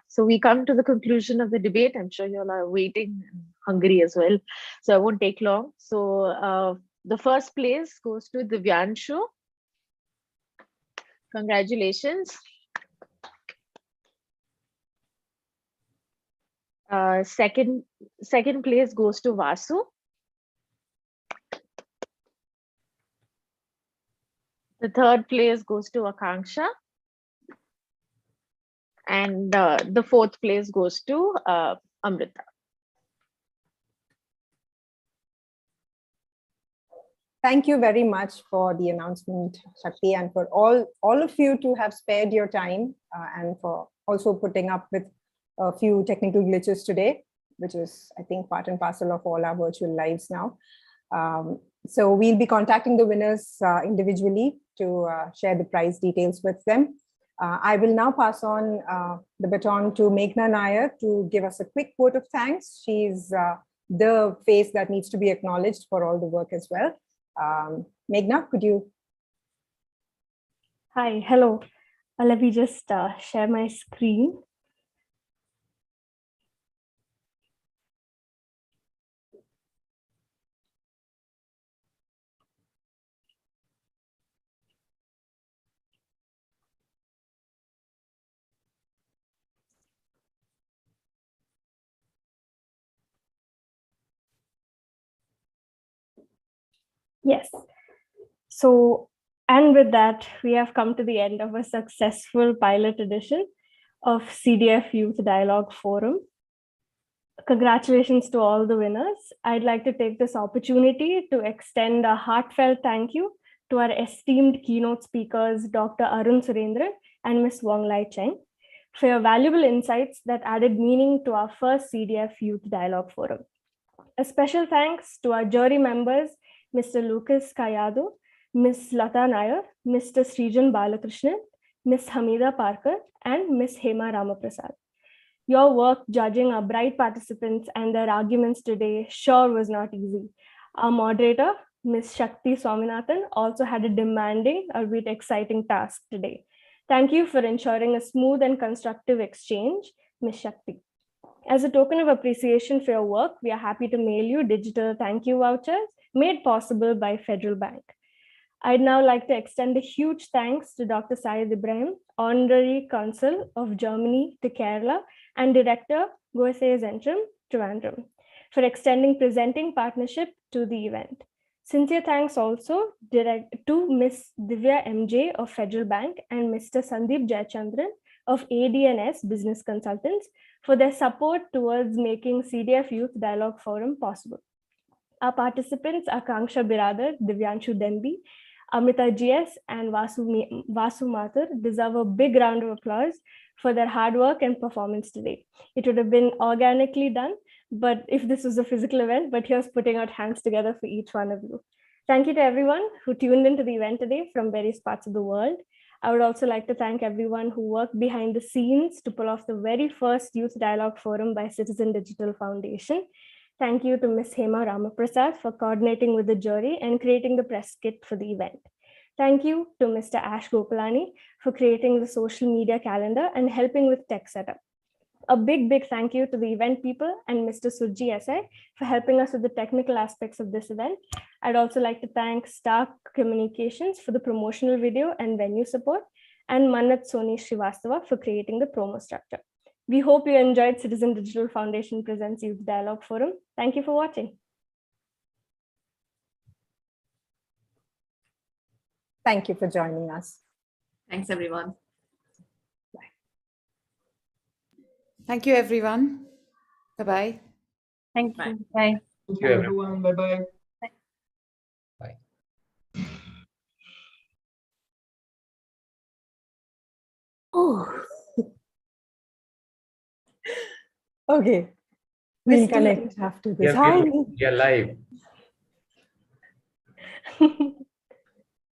so we come to the conclusion of the debate. I'm sure you all are waiting and hungry as well. So I won't take long. So the first place goes to Divyanshu. Congratulations. Second place goes to Vasu. The third place goes to Akanksha. And the fourth place goes to Amrita. Thank you very much for the announcement, Shakti, and for all of you to have spared your time and for also putting up with a few technical glitches today, which is, I think, part and parcel of all our virtual lives now. So we'll be contacting the winners individually to share the prize details with them. I will now pass on the baton to Meghna Nair to give us a quick vote of thanks. She's the face that needs to be acknowledged for all the work as well. Meghna, could you? Hi, hello. Let me just share my screen. Yes. So, and with that, we have come to the end of a successful pilot edition of CDF Youth Dialogue Forum. Congratulations to all the winners. I'd like to take this opportunity to extend a heartfelt thank you to our esteemed keynote speakers, Dr. Arun Surendran and Ms. Wong Lai Cheng, for your valuable insights that added meaning to our first CDF Youth Dialogue Forum. A special thanks to our jury members, Mr. Lucas Kayado, Ms. Lata Nair, Mr. Srijan Balakrishnan, Ms. Hamida Parker, and Ms. Hema Ramaprasad. Your work judging our bright participants and their arguments today sure was not easy. Our moderator, Ms. Shakti Swaminathan, also had a demanding, albeit exciting task today. Thank you for ensuring a smooth and constructive exchange, Ms. Shakti. As a token of appreciation for your work, we are happy to mail you digital thank you vouchers made possible by Federal Bank. I'd now like to extend a huge thanks to Dr. Syed Ibrahim, Honorary Consul of Germany to Kerala and Director, Goethe Zentrum, Trivandrum, for extending presenting partnership to the event. Sincere thanks also to Ms. Divya MJ of Federal Bank and Mr. Sandeep Jayachandran of AD&S Business Consultants for their support towards making CDF Youth Dialogue Forum possible. Our participants are Akanksha Biradar, Divyanshu Dembi, Amrita GS, and Vasu Mathur deserve a big round of applause for their hard work and performance today. It would have been organically done, but if this was a physical event, but here's putting our hands together for each one of you. Thank you to everyone who tuned into the event today from various parts of the world. I would also like to thank everyone who worked behind the scenes to pull off the very first Youth Dialogue Forum by Citizen Digital Foundation. Thank you to Ms. Hema Ramaprasad for coordinating with the jury and creating the press kit for the event. Thank you to Mr. Ash Gopalani for creating the social media calendar and helping with tech setup. A big thank you to the event people and Mr. Surji Esai for helping us with the technical aspects of this event. I'd also like to thank Stark Communications for the promotional video and venue support, and Manat Soni Srivastava for creating the promo structure. We hope you enjoyed Citizen Digital Foundation Presents Youth Dialogue Forum. Thank you for watching. Thank you for joining us. Thanks, everyone. Thank you, everyone. Bye-bye. Thank Bye. you. Bye. Thank you, everyone. Bye-bye. Bye. Oh. Okay. We'll connect after this. Hi. We are live.